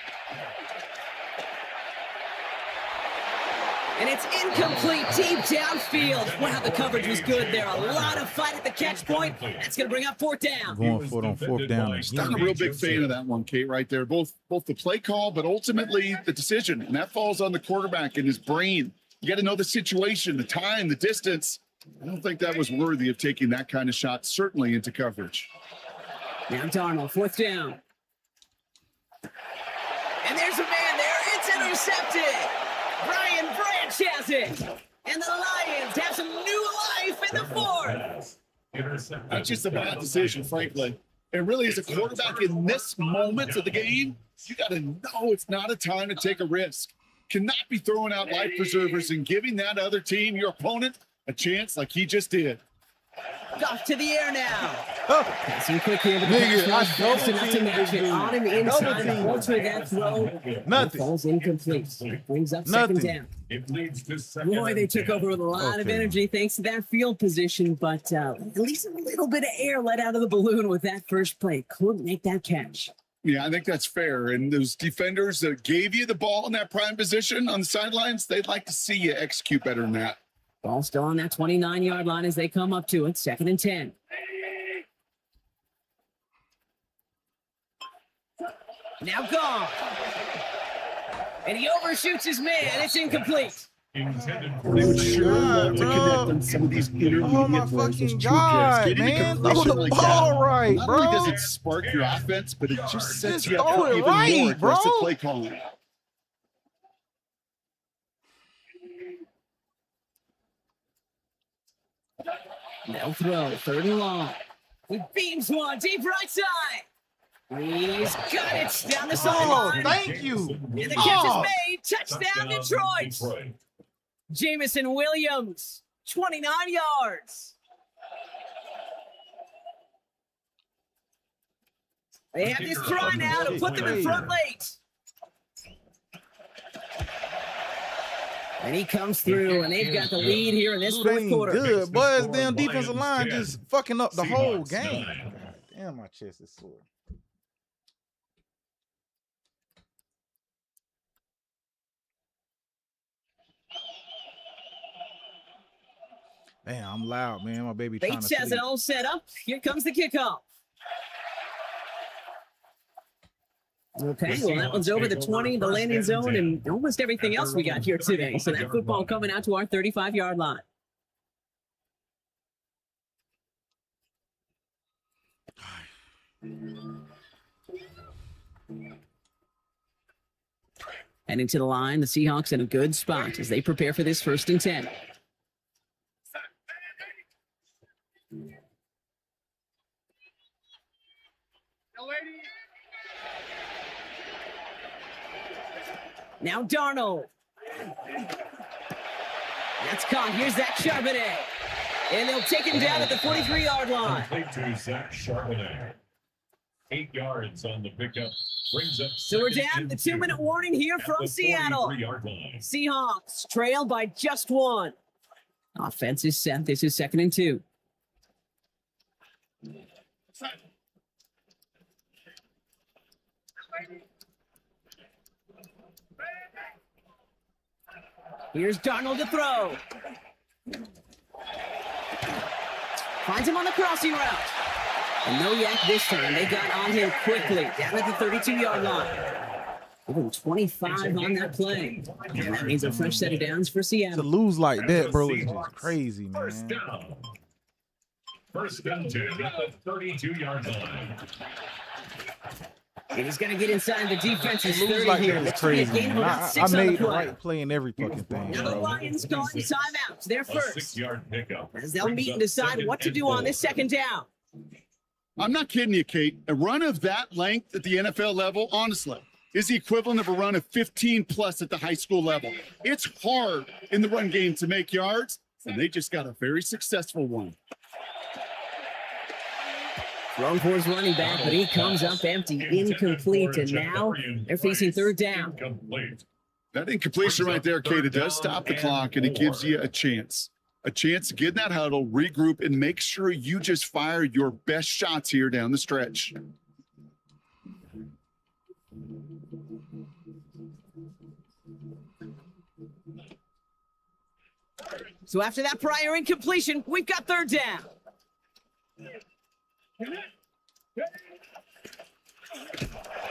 And it's incomplete, deep downfield. Wow, the coverage was good there. A lot of fight at the catch point. That's going to bring up fourth down. Going for it on fourth down. I'm a real big fan of that one, Kate, right there. Both the play call, but ultimately the decision. And that falls on the quarterback and his brain. You got to know the situation, the time, the distance. I don't think that was worthy of taking that kind of shot, certainly into coverage. Now Darnold, fourth down. And there's a man there. It's intercepted. Brian Branch has it. And the Lions have some new life in the fourth. That's just a bad decision, frankly. It really is a quarterback in this moment of the game. You got to know it's not a time to take a risk. Cannot be throwing out life preservers and giving that other team, your opponent, a chance like he just did. Off to the air now. Oh. Passing quick here, but the Nigga, pass I fast enough to double-teamed match this it. dude. On him inside, Double-teamed. alter that throw. Nothing. It falls incomplete. Brings up second Nothing. down. It leads to second. Boy, they and took 10. over with a lot of Okay. energy thanks to that field position, but at least a little bit of air let out of the balloon with that first play. Couldn't make that catch. Yeah, I think that's fair. And those defenders that gave you the ball in that prime position on the sidelines, they'd like to see you execute better than that. Ball still on that 29-yard line as they come up to it. Second and 10. Now gone. And he overshoots his man. It's incomplete. Intended They would sure God, love to bro. connect on some of these intermediate Oh my throws, those fucking two God, Getting a man. Throw completion the like ball that, right, not bro. only does it spark your offense, but it just sets Just you up throw for it even right, more aggressive bro. play calling. No throw. Third and long. He beams one. Deep right side. He's got it down the Oh, sideline. thank you. And the catch Oh. is made. Touchdown, Detroit. Jamison Williams, 29 yards. They have this try now to put them in front late. And he comes through, and they've got the lead here in this fourth Ain't quarter. good, boy. This damn defensive line just fucking up the whole game. God damn, my chest is sore. Damn, I'm loud, man. My baby trying to Bates sleep. has it all set up. Here comes the kickoff. Okay, well, that one's over the 20, the landing zone, and almost everything else we got here today. So that football coming out to our 35-yard line. Heading to the line, the Seahawks in a good spot as they prepare for this first and 10. Now Darnold. That's caught. Here's Zach Charbonnet. And they'll take him down at the 43-yard line. Complete to Zach Charbonnet. 8 yards on the pickup. Brings up So we're second down and the 2 2-minute warning here at from the Seattle. 43-yard line. Seahawks trail by just one. Offense is set. This is second and 2. Here's Darnold to throw. Finds him on the crossing route. And no yak this time. They got on him quickly. Down at the 32-yard line. Even 25 on that play. And that means a fresh set of downs for To Seattle. lose like that, bro, is just crazy, First man. down. First and 2 at the 32-yard line. And he's going to get inside the defense's To lose 30 like here. that is This could be a crazy, gain of man. about I 6 on the made the play. right play in every fucking thing, Now the bro. Lions calling timeouts. They're A first. 6-yard pickup. As they'll Brings meet up and decide second what to and do on 4. this second down. I'm not kidding you, Kate. A run of that length at the NFL level, honestly, is the equivalent of a run of 15 plus at the high school level. It's hard in the run game to make yards, and they just got a very successful one. Thrown for his running back, but he comes up empty, incomplete, and now they're facing third down. Incomplete. That incompletion right there, Kate, it does stop the clock, and it gives you a chance to get in that huddle, regroup, and make sure you just fire your best shots here down the stretch. So after that prior incompletion, we've got third down.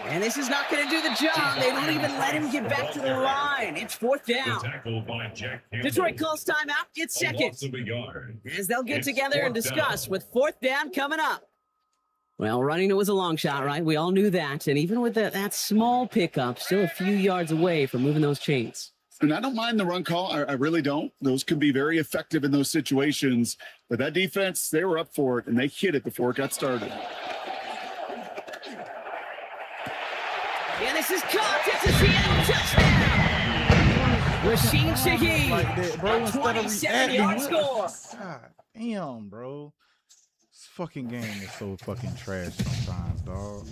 And this is not going to do the job. They don't even let him get back to the line. It's fourth down. Tackle by Jack Campbell. Detroit calls timeout. It's A second. loss of a yard. As they'll get It's together and fourth discuss down. with fourth down coming up. Well, running it was a long shot, right? We all knew that. And even with that small pickup, still a few yards away from moving those chains. And I don't mind the run call. I really don't. Those can be very effective in those situations. But that defense, they were up for it, and they hit it before it got started. And this is caught. It's a Seattle touchdown. Rasheen Shaheed, Like that, bro. a Instead of 27-yard reacting, score. God Damn, bro. This fucking game is so fucking trash sometimes, dog.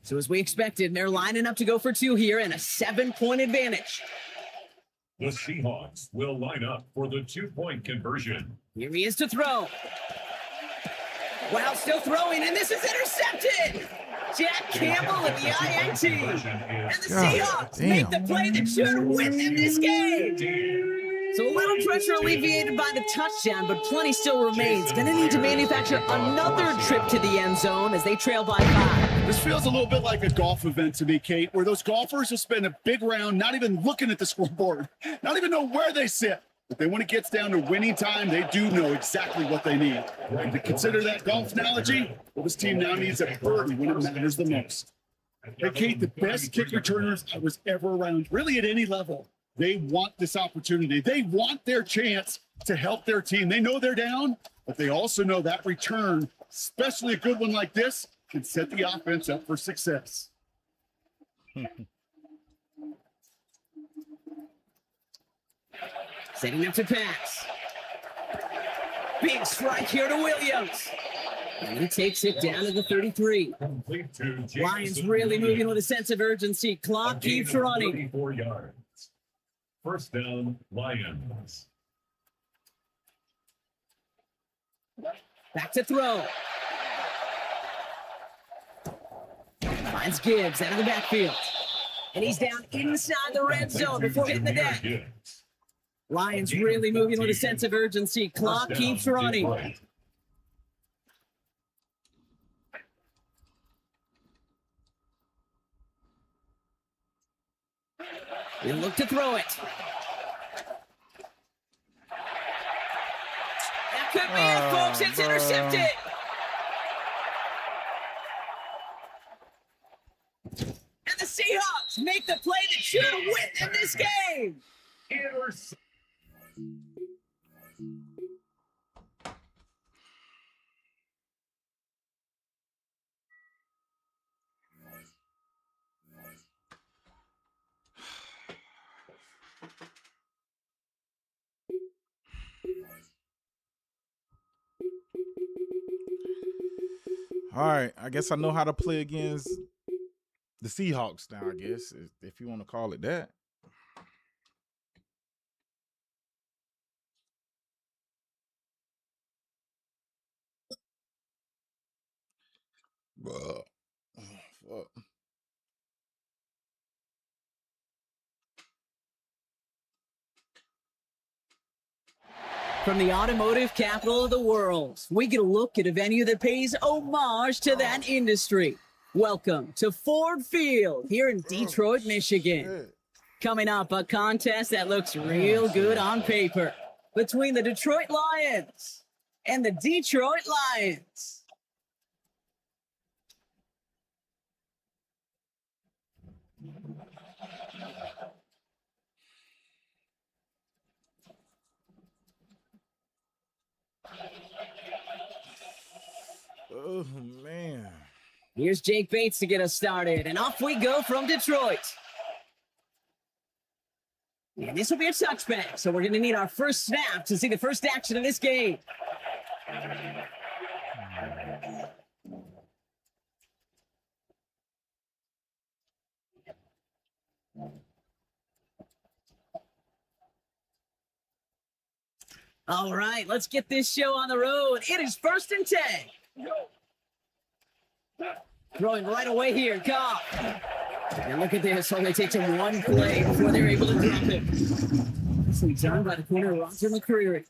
So as we expected, they're lining up to go for 2 here and a 7-point advantage. The Seahawks will line up for the 2-point conversion. Here he is to throw. Wow, still throwing, and this is intercepted. Jack Campbell at the INT. And the Seahawks make the play that should win them this game. So a little pressure alleviated by the touchdown, but plenty still remains. Gonna need to manufacture another trip to the end zone as they trail by 5. This feels a little bit like a golf event to me, Kate, where those golfers will spend a big round not even looking at the scoreboard, not even know where they sit. But then when it gets down to winning time, they do know exactly what they need. And to consider that golf analogy, well, this team now needs a birdie when it matters the most. Hey, Kate, the best kick returners I was ever around, really at any level, they want this opportunity. They want their chance to help their team. They know they're down, but they also know that return, especially a good one like this, can set the offense up for success. Setting up to pass. Big strike here to Williams. And he takes it down to the 33. Lions really moving with a sense of urgency. Clock keeps running. 34 yards. First down, Lions. Back to throw. Finds Gibbs out of the backfield. And he's down inside the red zone before hitting the deck. Lions really moving with a sense of urgency. Clock keeps running. They look to throw it. That could be it, folks. It's intercepted. And the Seahawks make the play that should win them this game. All right, I guess I know how to play against the Seahawks now, I guess, if you want to call it that. Oh, fuck. From the automotive capital of the world, we get a look at a venue that pays homage to that industry. Welcome to Ford Field here in Detroit, Michigan. Coming up, a contest that looks real good on paper between the Detroit Lions and the Detroit Lions. Oh, man. Here's Jake Bates to get us started, and off we go from Detroit. And this will be a touchback, so we're going to need our first snap to see the first action of this game. All right, let's get this show on the road. It is 1st and 10. Throwing right away here, Goff. And look at this, only takes him one play before they're able to drop it. This is done by the corner, Roger McCreary.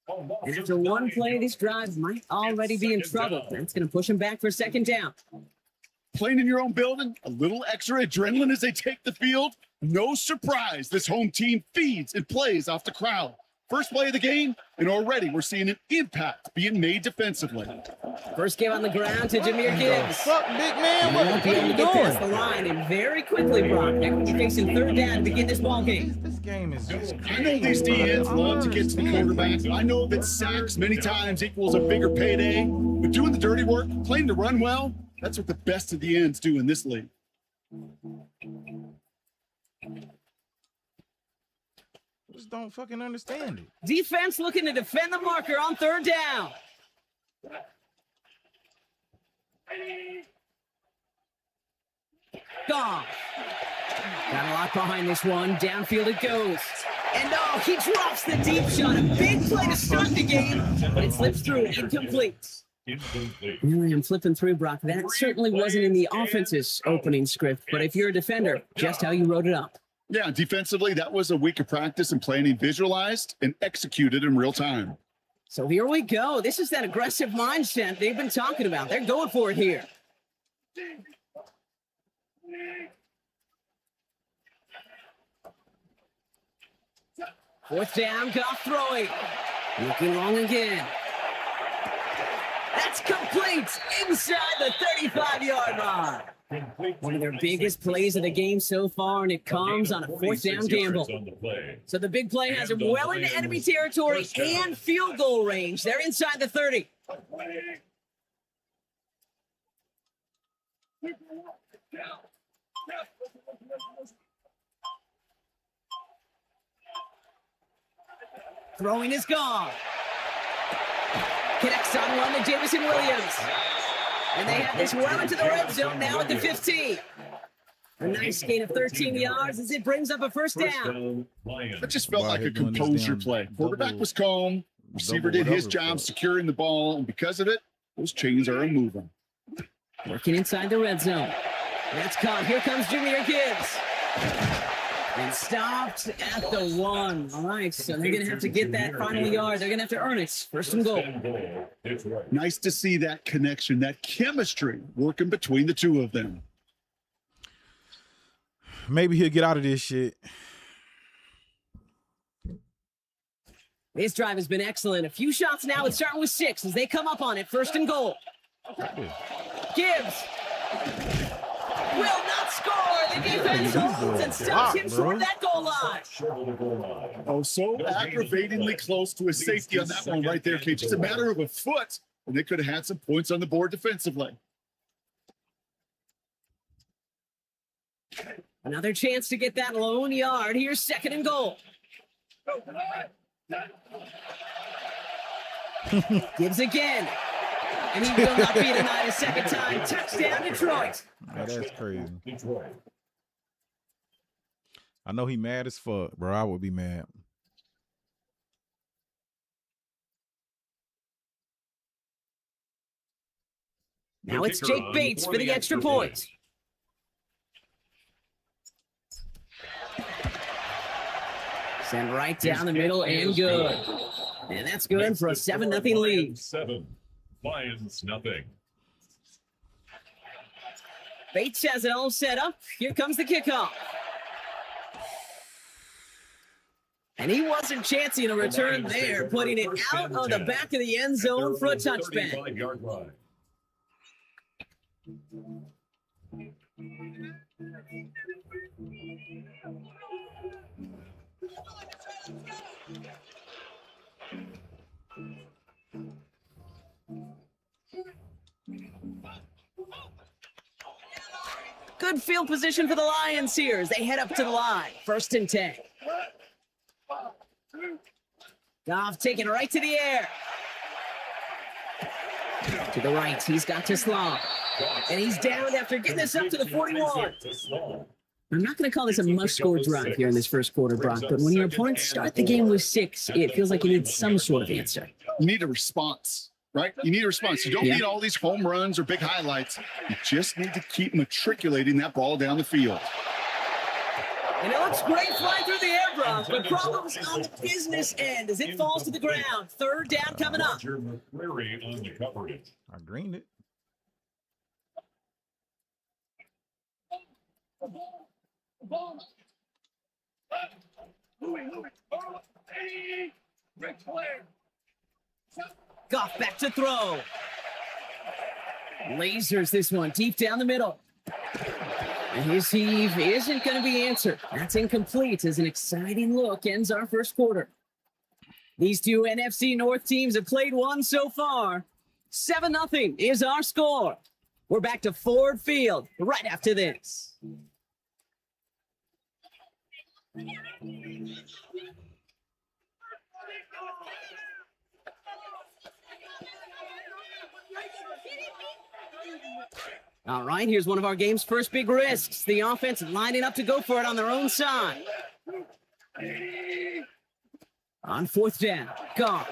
And after one play, this drive might already be in trouble. That's going to push him back for 2nd down. Playing in your own building, a little extra adrenaline as they take the field. No surprise, this home team feeds and plays off the crowd. First play of the game, and already we're seeing an impact being made defensively. First game on the ground to Jahmyr Gibbs. What's up, big man? What are you doing? Past the line, and very quickly, Brock. They're going to be facing 3rd down to begin this ball game. This game is just I know these DNs love to get to the quarterback. I know that sacks many times equals a bigger payday, but doing the dirty work, playing to run well, that's what the best of the ends do in this league. Just don't fucking understand it. Defense looking to defend the marker on 3rd down. Goff. Got a lot behind this one. Downfield it goes. And oh, he drops the deep shot. A big play to start the game, but it slips through. Incomplete. Really, I'm flipping through, Brock. That certainly wasn't in the offense's opening script, but if you're a defender, just how you wrote it up. Yeah, defensively, that was a week of practice and planning visualized and executed in real time. So here we go. This is that aggressive mindset they've been talking about. They're going for it here. Fourth down, Goff throwing. Looking long again. That's complete inside the 35-yard line. One of their biggest plays of the game so far, and it comes on a 4th down gamble. So the big play has them well into enemy territory and field goal range. They're inside the 30. Throwing is gone. Connects on one to Jamison Williams. And they have this well into the red zone now at the 15. A nice gain of 13 yards as it brings up a 1st down. It just felt like a composure play. Quarterback was calm. Receiver did his job securing the ball, and because of it, those chains are moving. Working inside the red zone. That's caught. Here comes Jahmyr Gibbs. And stopped at the 1. All right, so they're going to have to get that final yard. They're going to have to earn it. 1st and goal. Nice to see that connection, that chemistry working between the two of them. Maybe he'll get out of this shit. This drive has been excellent. A few shots now. It's starting with 6 as they come up on it. 1st and goal. Gibbs will not score. The defense holds and stops him short of that goal line. Oh, so aggravatingly close to a safety on that one right there, Kate. Just a matter of a foot, and they could have had some points on the board defensively. Another chance to get that lone yard. Here's 2nd and goal. Gibbs again. And he will not be denied a 2nd time. Touchdown, Detroit. Yeah, that's crazy. I know he mad as fuck, bro. I would be mad. Now it's Jake Bates for the extra point. Send right down the middle and good. And that's good for a 7-0 lead. 7. Lions nothing. Bates has it all set up. Here comes the kickoff. And he wasn't chancing a return there, putting it out of the back of the end zone for a touchback. Good field position for the Lions here as they head up to the line. 1st and 10. Goff taking it right to the air. To the right, he's got to Sloan. And he's down after getting this up to the 41. I'm not going to call this a must-score drive here in this 1st quarter, Brock, but when your opponents start the game with 6, it feels like you need some sort of answer. You need a response, right? You need a response. You don't need all these home runs or big highlights. You just need to keep matriculating that ball down the field. And it looks great flying through the air, Brock, but problems on the business end as it falls to the ground. 3rd down coming up. I greened it. Goff back to throw. Lasers this one deep down the middle. And his heave isn't going to be answered. That's incomplete as an exciting look ends our 1st quarter. These two NFC North teams have played one so far. 7-0 is our score. We're back to Ford Field right after this. All right, here's one of our game's first big risks. The offense lining up to go for it on their own side. On 4th down, Goff.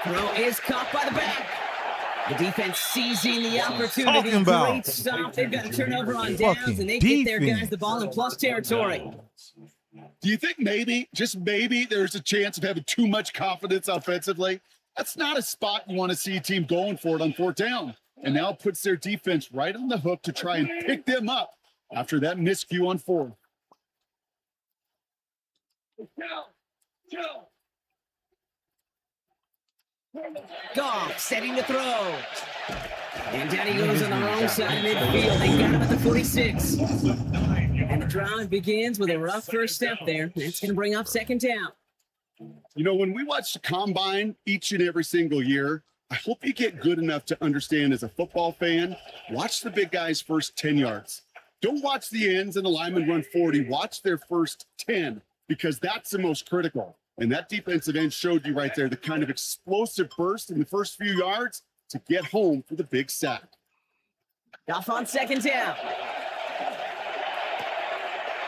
Throw is caught by the back. The defense seizing the opportunity. Great stop. They've got a turnover on downs, and they get their guys the ball in plus territory. Do you think maybe, just maybe, there's a chance of having too much confidence offensively? That's not a spot you want to see a team going for it on 4th down. And now it puts their defense right on the hook to try and pick them up after that miscue on 4th. Goff setting the throw. And down he goes on the wrong side of midfield. They got him at the 46. And the drive begins with a rough first step there. It's going to bring up 2nd down. You know, when we watch the combine each and every single year, I hope you get good enough to understand as a football fan, watch the big guys' first 10 yards. Don't watch the ends and the linemen run 40. Watch their first 10 because that's the most critical. And that defensive end showed you right there the kind of explosive burst in the first few yards to get home for the big sack. Off on 2nd down.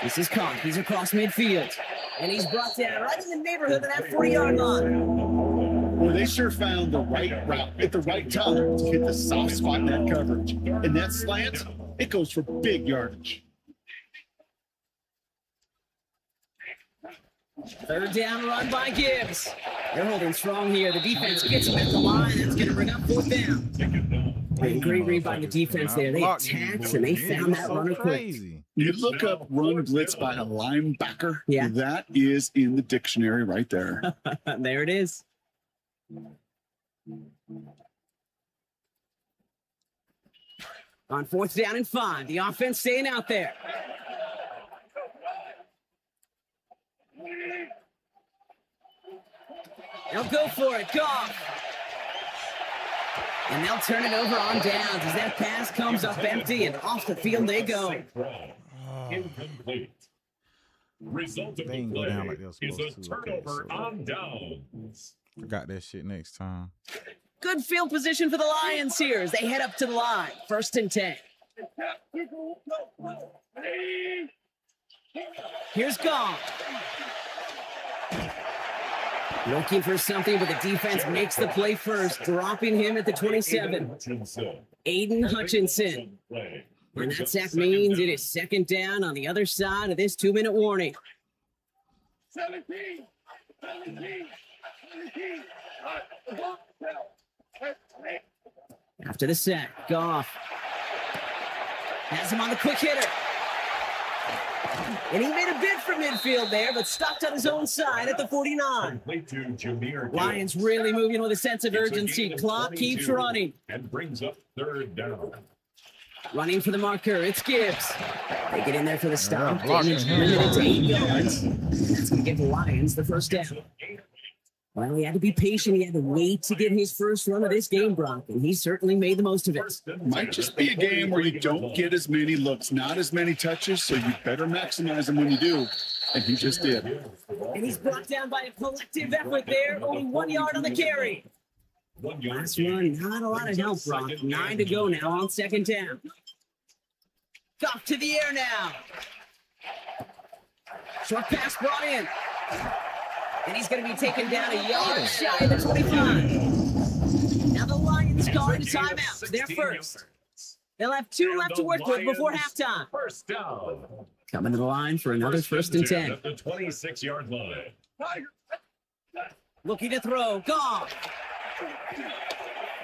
This is caught. He's across midfield. And he's brought down right in the neighborhood of that 40-yard line. Well, they sure found the right route at the right time to hit the soft spot in that coverage. And that slant, it goes for big yardage. 3rd down run by Gibbs. They're holding strong here. The defense gets him at the line. That's going to bring up 4th down. Great read by the defense there. They attacked and they found that runner quick. You look up run blitz by a linebacker. Yeah. That is in the dictionary right there. There it is. On 4th down and 5. The offense staying out there. They'll go for it. Goff. And they'll turn it over on downs as that pass comes up empty and off the field they go. Incomplete. Result of the Go down like play they're is a supposed to. Okay, turnover so on downs. forgot that shit next time. Good field position for the Lions here as they head up to the line. 1st and 10. Here's Goff. Looking for something, but the defense makes the play first, dropping him at the 27. Aiden Hutchinson. And that sack means it is 2nd down on the other side of this 2-minute warning. 17. After the sack, Goff has him on the quick hitter. And he made a bid for midfield there, but stopped on his own side at the 49. Lions really moving with a sense of urgency. Clock keeps running. And brings up 3rd down. Running for the marker, it's Gibbs. They get in there for the stop. Damage limited to 8 yards. That's going to give the Lions the 1st down. Well, he had to be patient. He had to wait to get his first run of this game, Brock, and he certainly made the most of it. Might just be a game where you don't get as many looks, not as many touches, so you better maximize them when you do. And he just did. And he's brought down by a collective effort there. Only 1 yard on the carry. Last run, not a lot of help, Brock. 9 to go now on 2nd down. Goff to the air now. Short pass brought in. And he's going to be taken down a yard shy of the 25. Now the Lions calling a timeout. They're first. They'll have 2 left to work with before halftime. 1st down. Coming to the line for another 1st and 10. At the 26-yard line. Looking to throw. Goff.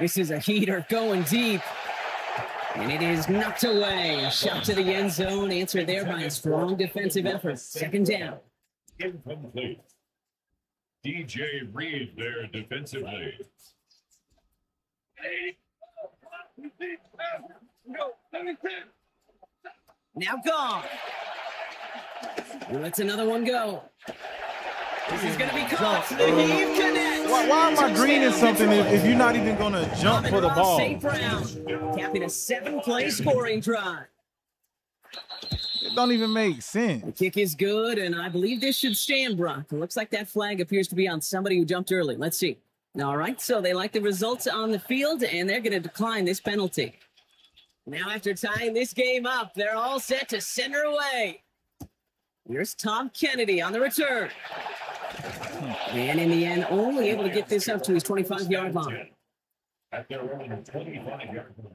This is a heater going deep. And it is knocked away. Shot to the end zone. Answered there by a strong defensive effort. 2nd down. Incomplete. DJ Reed there defensively. Now Goff. Let's another one go. This is going to be caught. The heave connects. Why am I greening something if you're not even going to jump for the ball? St. Brown capping a 7-play scoring drive. It don't even make sense. The kick is good, and I believe this should stand, Brock. It looks like that flag appears to be on somebody who jumped early. Let's see. All right, so they like the results on the field, and they're going to decline this penalty. Now, after tying this game up, they're all set to send her away. Here's Tom Kennedy on the return. And in the end, only able to get this up to his 25-yard line. At their own 25-yard line.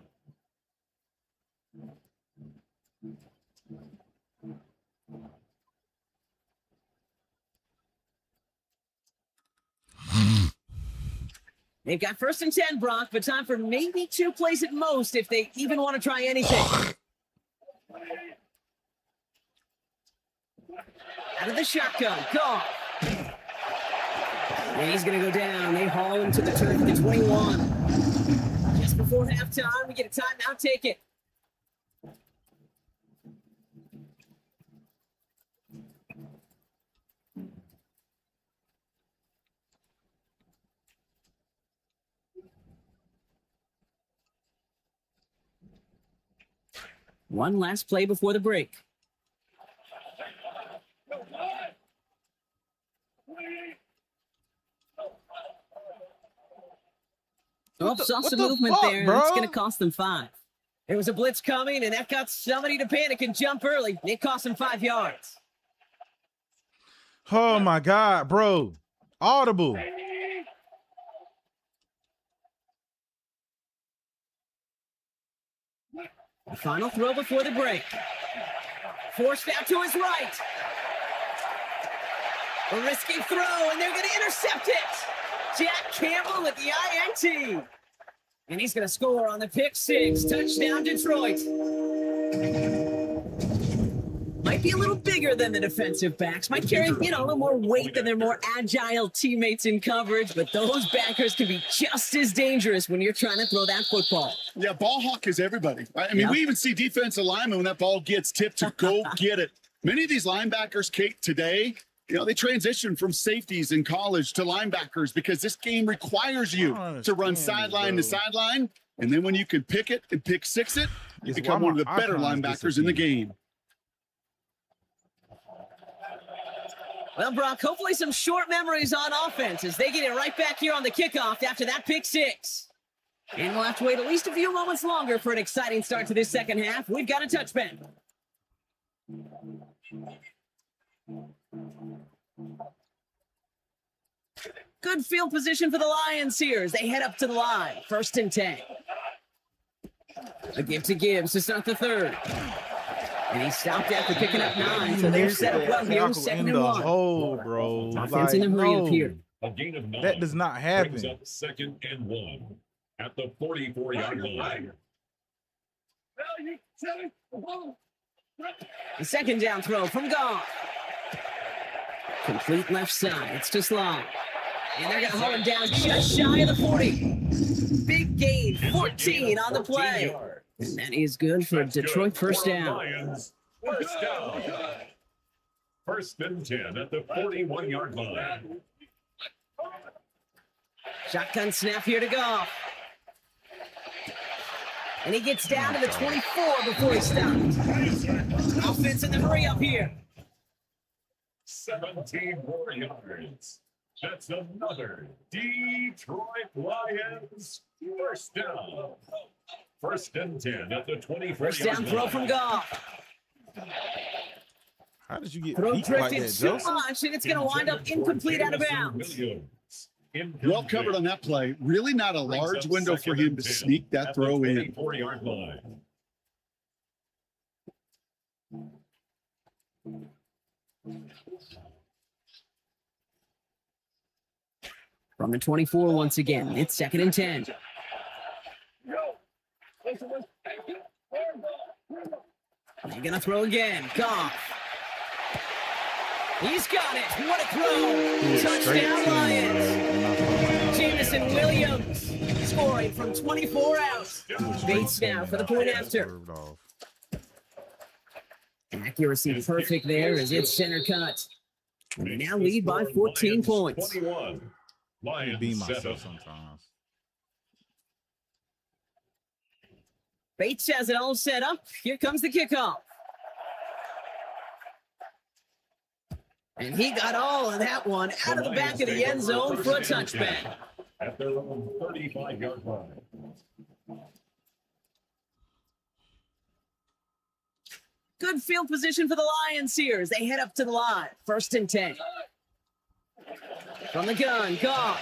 They've got 1st and 10, Brock, but time for maybe 2 plays at most if they even want to try anything. Out of the shotgun, Goff. And he's going to go down. They haul him to the turf at the 21. Just before halftime, we get a timeout ticket. One last play before the break. Oh, saw some movement there, and it's going to cost them 5. There was a blitz coming, and that got somebody to panic and jump early. It cost them 5 yards. Oh, my God, bro. Audible. The final throw before the break. Forced out to his right. A risky throw, and they're going to intercept it. Jack Campbell with the INT. And he's going to score on the pick 6. Touchdown, Detroit. Might be a little bigger than the defensive backs. Might carry, a little more weight than their more agile teammates in coverage. But those backers can be just as dangerous when you're trying to throw that football. Yeah, ball hawk is everybody. I mean, we even see defensive linemen when that ball gets tipped to go get it. Many of these linebackers, Kate, today, they transition from safeties in college to linebackers because this game requires you to run sideline to sideline. And then when you can pick it and pick 6 it, you become one of the better linebackers in the game. Well, Brock, hopefully some short memories on offense as they get it right back here on the kickoff after that pick 6. And we'll have to wait at least a few moments longer for an exciting start to this second half. We've got a touchback. Good field position for the Lions here as they head up to the line. 1st and 10. A give to Gibbs to start the 3rd. And he stopped after picking up 9, so they're set up well here, 2nd and 1. Oh, bro. Offense in the hurry up here. A gain of 9. That does not happen. Brings up 2nd and 1 at the 44-yard line. The 2nd down throw from Goff. Complete left side. It's to Sloan. And they're going to hold him down just shy of the 40. Big gain, 14 on the play. And that is good for Detroit. 1st down. Lions, 1st down. 1st and 10 at the 41-yard line. Shotgun snap here to Goff. And he gets down to the 24 before he stops. Offense in the hurry up here. 17 more yards. That's another Detroit Lions 1st down. 1st and 10 at the 24. 1st down throw from Goff. How did you get throw beat drifted like that, so Joseph? much, and it's going to wind up incomplete out of bounds. Well covered on that play. Really not a large window for him to sneak that throw in. 4-yard line. From the 24 once again, it's 2nd and 10. They're going to throw again. Goff. He's got it. What a throw. Touchdown, Lions. Jamison Williams scoring from 24 out. Bates now for the point after. Accuracy perfect there as it's center cut. They now lead by 14 points. 21. Lions Be 7. myself sometimes. Bates has it all set up. Here comes the kickoff. And he got all of that one out of the back of the end zone for a touchback. at their own 35-yard line. Good field position for the Lions here as they head up to the line. 1st and 10. From the gun, Goff.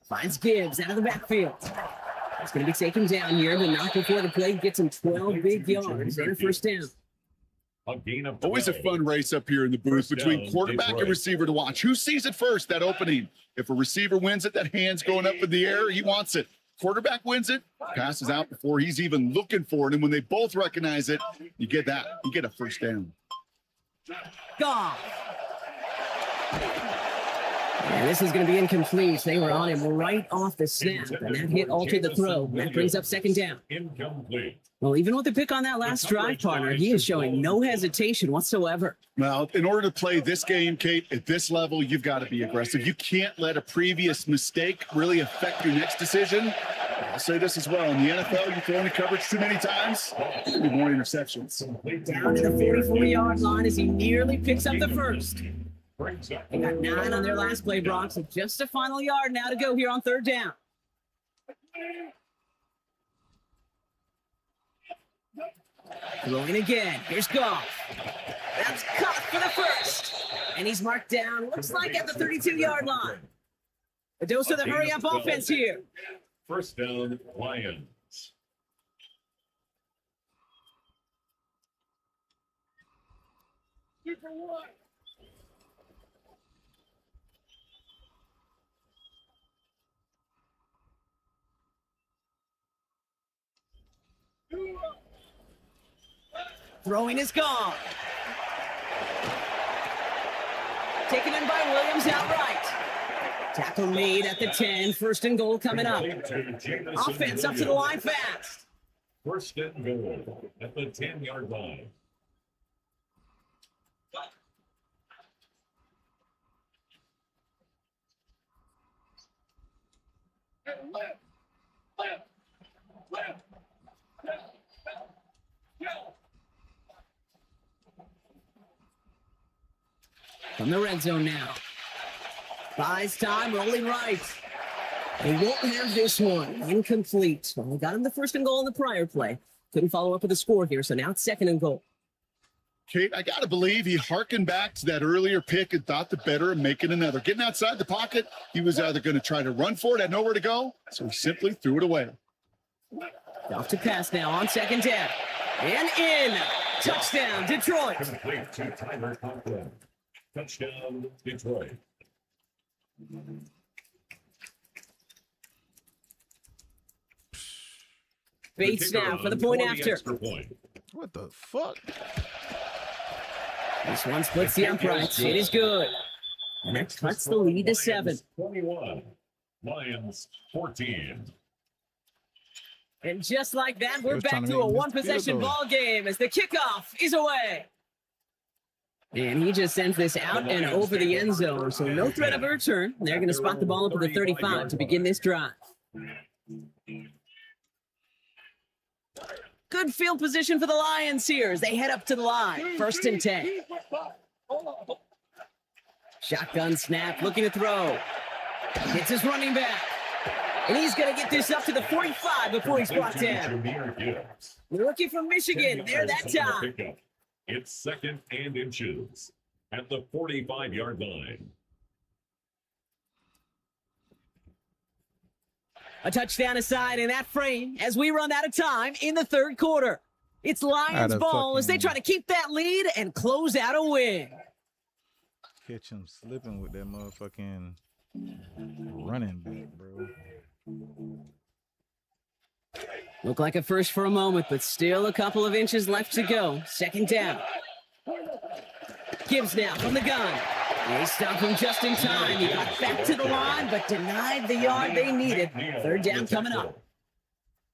Finds Gibbs out of the backfield. It's going to be taken down here, but not before the play gets him 12 big yards and a 1st down. Always a fun race up here in the booth between quarterback and receiver to watch. Who sees it first, that opening? If a receiver wins it, that hand's going up in the air, he wants it. Quarterback wins it, passes out before he's even looking for it. And when they both recognize it, you get that. You get a 1st down. Goff. And this is going to be incomplete. They were on him right off the snap, and that hit altered the throw. That brings up 2nd down. Incomplete. Well, even with the pick on that last drive, partner, he is showing no hesitation whatsoever. Well, in order to play this game, Kate, at this level, you've got to be aggressive. You can't let a previous mistake really affect your next decision. I'll say this as well. In the NFL, you throw into coverage too many times, there'll be more interceptions. Down to the 44-yard line as he nearly picks up the 1st. They got 9 on their last play, Brock, so just a final yard now to go here on 3rd down. Throwing again. Here's Goff. That's caught for the 1st. And he's marked down, looks like at the 32-yard line. A dose of the hurry-up offense here. 1st down, Lions. Throwing is gone. Taken in by Williams outright. Tackle made at the 10. 1st and goal coming up. Offense up to the line fast. 1st and goal at the 10-yard line. From the red zone now. Buys time, rolling right. They won't have this one. Incomplete. Well, they got him the 1st and goal in the prior play. Couldn't follow up with a score here, so now it's 2nd and goal. Kate, I got to believe he harkened back to that earlier pick and thought the better of making another. Getting outside the pocket, he was either going to try to run for it, had nowhere to go, so he simply threw it away. Off to pass now on 2nd down. And in. Touchdown, Detroit. Complete to Tyler Conklin. Touchdown, Detroit. Bates now for the point after. What the fuck? This one splits the uprights. It is good. And that cuts the lead to 7. 21. Lions 14. And just like that, we're back to a one-possession ball game as the kickoff is away. And he just sends this out and over the end zone, so no threat of a return. They're going to spot the ball up at the 35 to begin this drive. Good field position for the Lions here as they head up to the line. 1st and 10. Shotgun snap, looking to throw. Hits his running back. And he's going to get this up to the 45 before he's brought down. The rookie from Michigan, there that time. It's 2nd and inches at the 45-yard line. A touchdown aside in that frame as we run out of time in the 3rd quarter. It's Lions ball as they try to keep that lead and close out a win. Catch him slipping with that motherfucking running back, bro. Looked like a first for a moment, but still a couple of inches left to go. 2nd down. Gibbs now from the gun. They stop him just in time. He got back to the line, but denied the yard they needed. 3rd down coming up.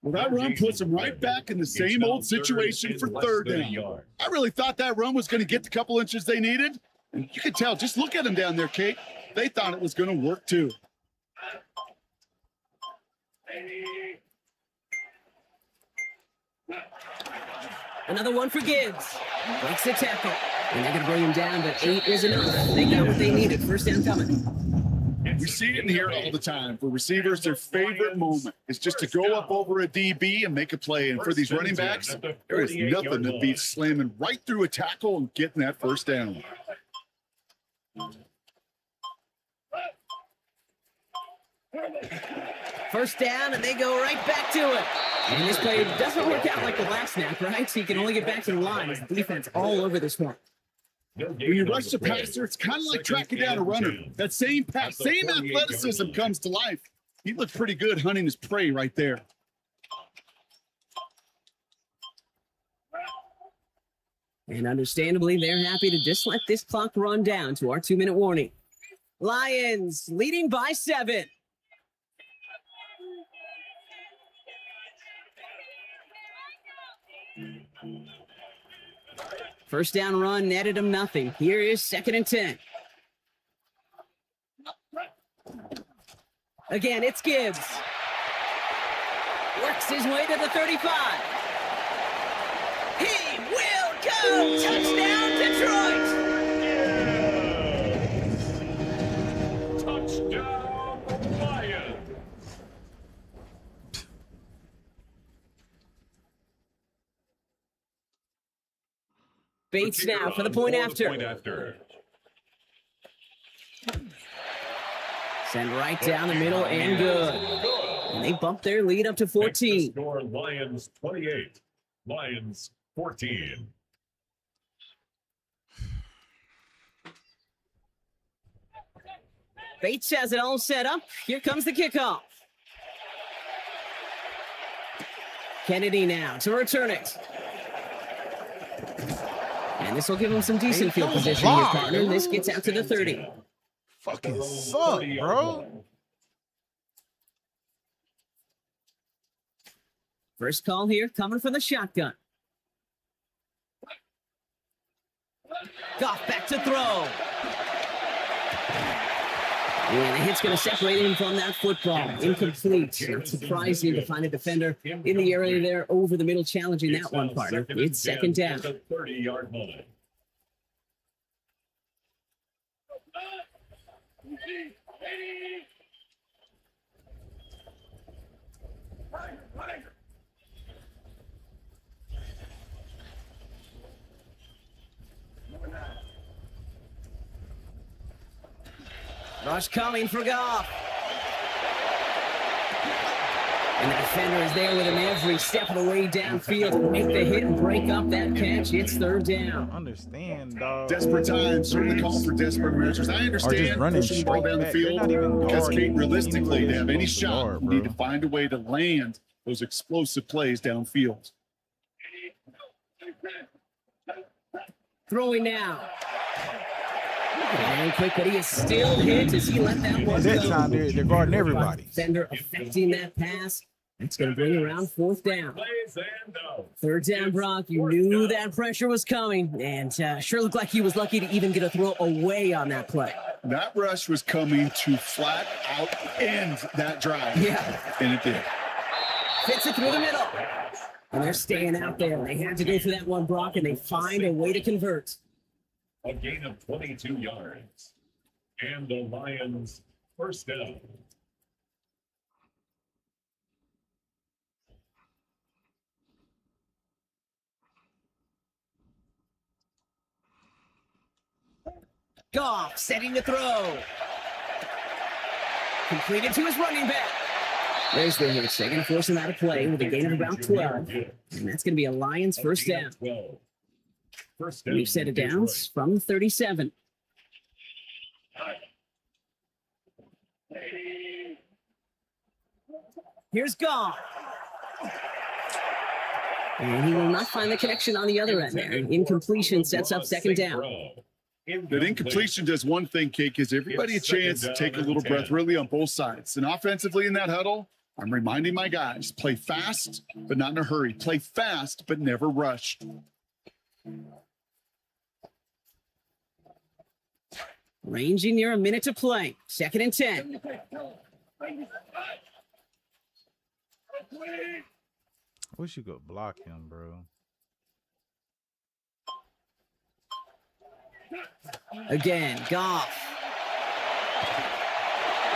Well, that run puts them right back in the same old situation for 3rd down. I really thought that run was going to get the couple inches they needed. And you could tell, just look at them down there, Kate. They thought it was going to work too. Another one for Gibbs. Breaks the tackle. And they're going to bring him down, but 8 is enough. They got what they needed. 1st down coming. We see it in here all the time. For receivers, their favorite moment is just to go up over a DB and make a play. And for these running backs, there is nothing that beats slamming right through a tackle and getting that first down. First down, and they go right back to it. And this play doesn't work out like the last snap, right? So you can only get back to the line. As the defense all over this one. When you rush the passer, it's kind of like tracking down a runner. That same pass, same athleticism comes to life. He looked pretty good hunting his prey right there. And understandably, they're happy to just let this clock run down to our 2-minute warning. Lions leading by 7. First down run netted him nothing. Here is 2nd and 10. Again, it's Gibbs. Works his way to the 35. He will go! Touchdown, Detroit! Touchdown, Lions. Bates now for the point after. Send right down the middle and good. And they bump their lead up to 14. Score Lions 28, Lions 14. Bates has it all set up. Here comes the kickoff. Kennedy now to return it. And this will give him some decent field position here, partner. This gets out to the 30. Fucking suck, bro. First call here, coming from the shotgun. Goff back to throw. And the hit's going to separate him from that football. Incomplete. Not surprising to find a defender in the area there over the middle challenging that one, partner. It's 2nd down. 30-yard line. Rush coming for Goff. And the defender is there with him every step of the way downfield. Make the hit and break up that catch. It's 3rd down. Understand, dog. Desperate times certainly call for desperate measures. I understand pushing the ball down the field because, Kate, realistically, to have any shot, you need to find a way to land those explosive plays downfield. Throwing now. Very quick, but he is still hit as he let that one go. That time they're guarding everybody. Defender affecting that pass. That's going to bring around 4th down. 3rd down, Brock. You knew that pressure was coming, and sure looked like he was lucky to even get a throw away on that play. That rush was coming to flat out end that drive. Yeah. And it did. Fits it through the middle. And they're staying out there. They had to go for that one, Brock, and they find a way to convert. A gain of 22 yards. And the Lions first down. Goff setting the throw. Completed to his running back. There's the hit. They're going to force him out of play with a gain of about 12. And that's going to be a Lions first down. We've set it down from the 37. Here's Goff. And he will not find the connection on the other end there. Incompletion sets up 2nd down. That incompletion does one thing, Kate, gives everybody a chance to take a little breath, really, on both sides. And offensively in that huddle, I'm reminding my guys, play fast, but not in a hurry. Play fast, but never rush. Ranging near a minute to play. 2nd and 10. Wish you could block him, bro. Again, Goff.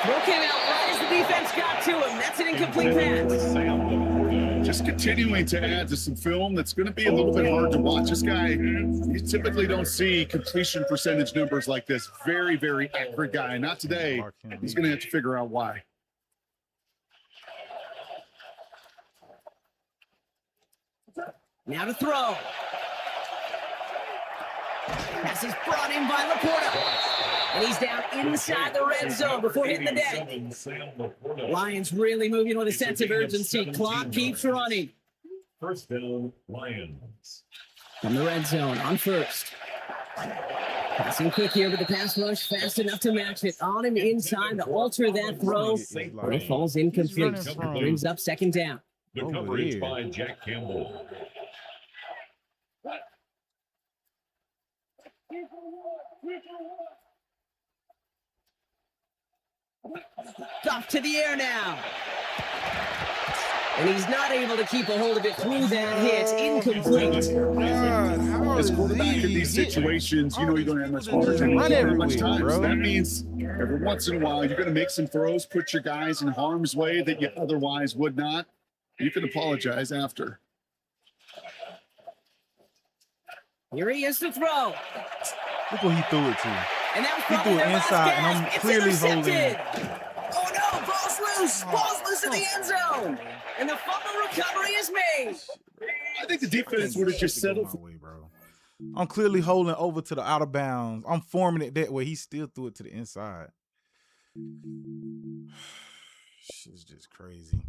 Throw came out right as the defense got to him. That's an incomplete pass. Just continuing to add to some film that's going to be a little bit hard to watch. This guy, you typically don't see completion percentage numbers like this. Very, very accurate guy. Not today. He's going to have to figure out why. Now to throw. Pass is brought in by Laporta. And he's down inside the red zone before hitting the deck. Lions really moving with a sense of urgency. Clock keeps running. First down, Lions. From the red zone on first. Passing quick here with the pass rush, fast enough to match it. On him inside to alter that throw. But it falls incomplete. Brings up second down. The coverage by Jack Campbell. Off to the air now. And he's not able to keep a hold of it through that hit. Incomplete. As quarterback in these situations, you know you don't have much margin, much time. So that means every once in a while you're going to make some throws, put your guys in harm's way that you otherwise would not. You can apologize after. Here he is to throw. Look what he threw it to. And that was He threw it inside, and I'm clearly holding. Oh no, ball's loose. Ball's loose in the end zone. And the fumble recovery is made. I think the defense would have just settled for. I'm clearly holding over to the out of bounds. I'm forming it that way. He still threw it to the inside. Shit's just crazy.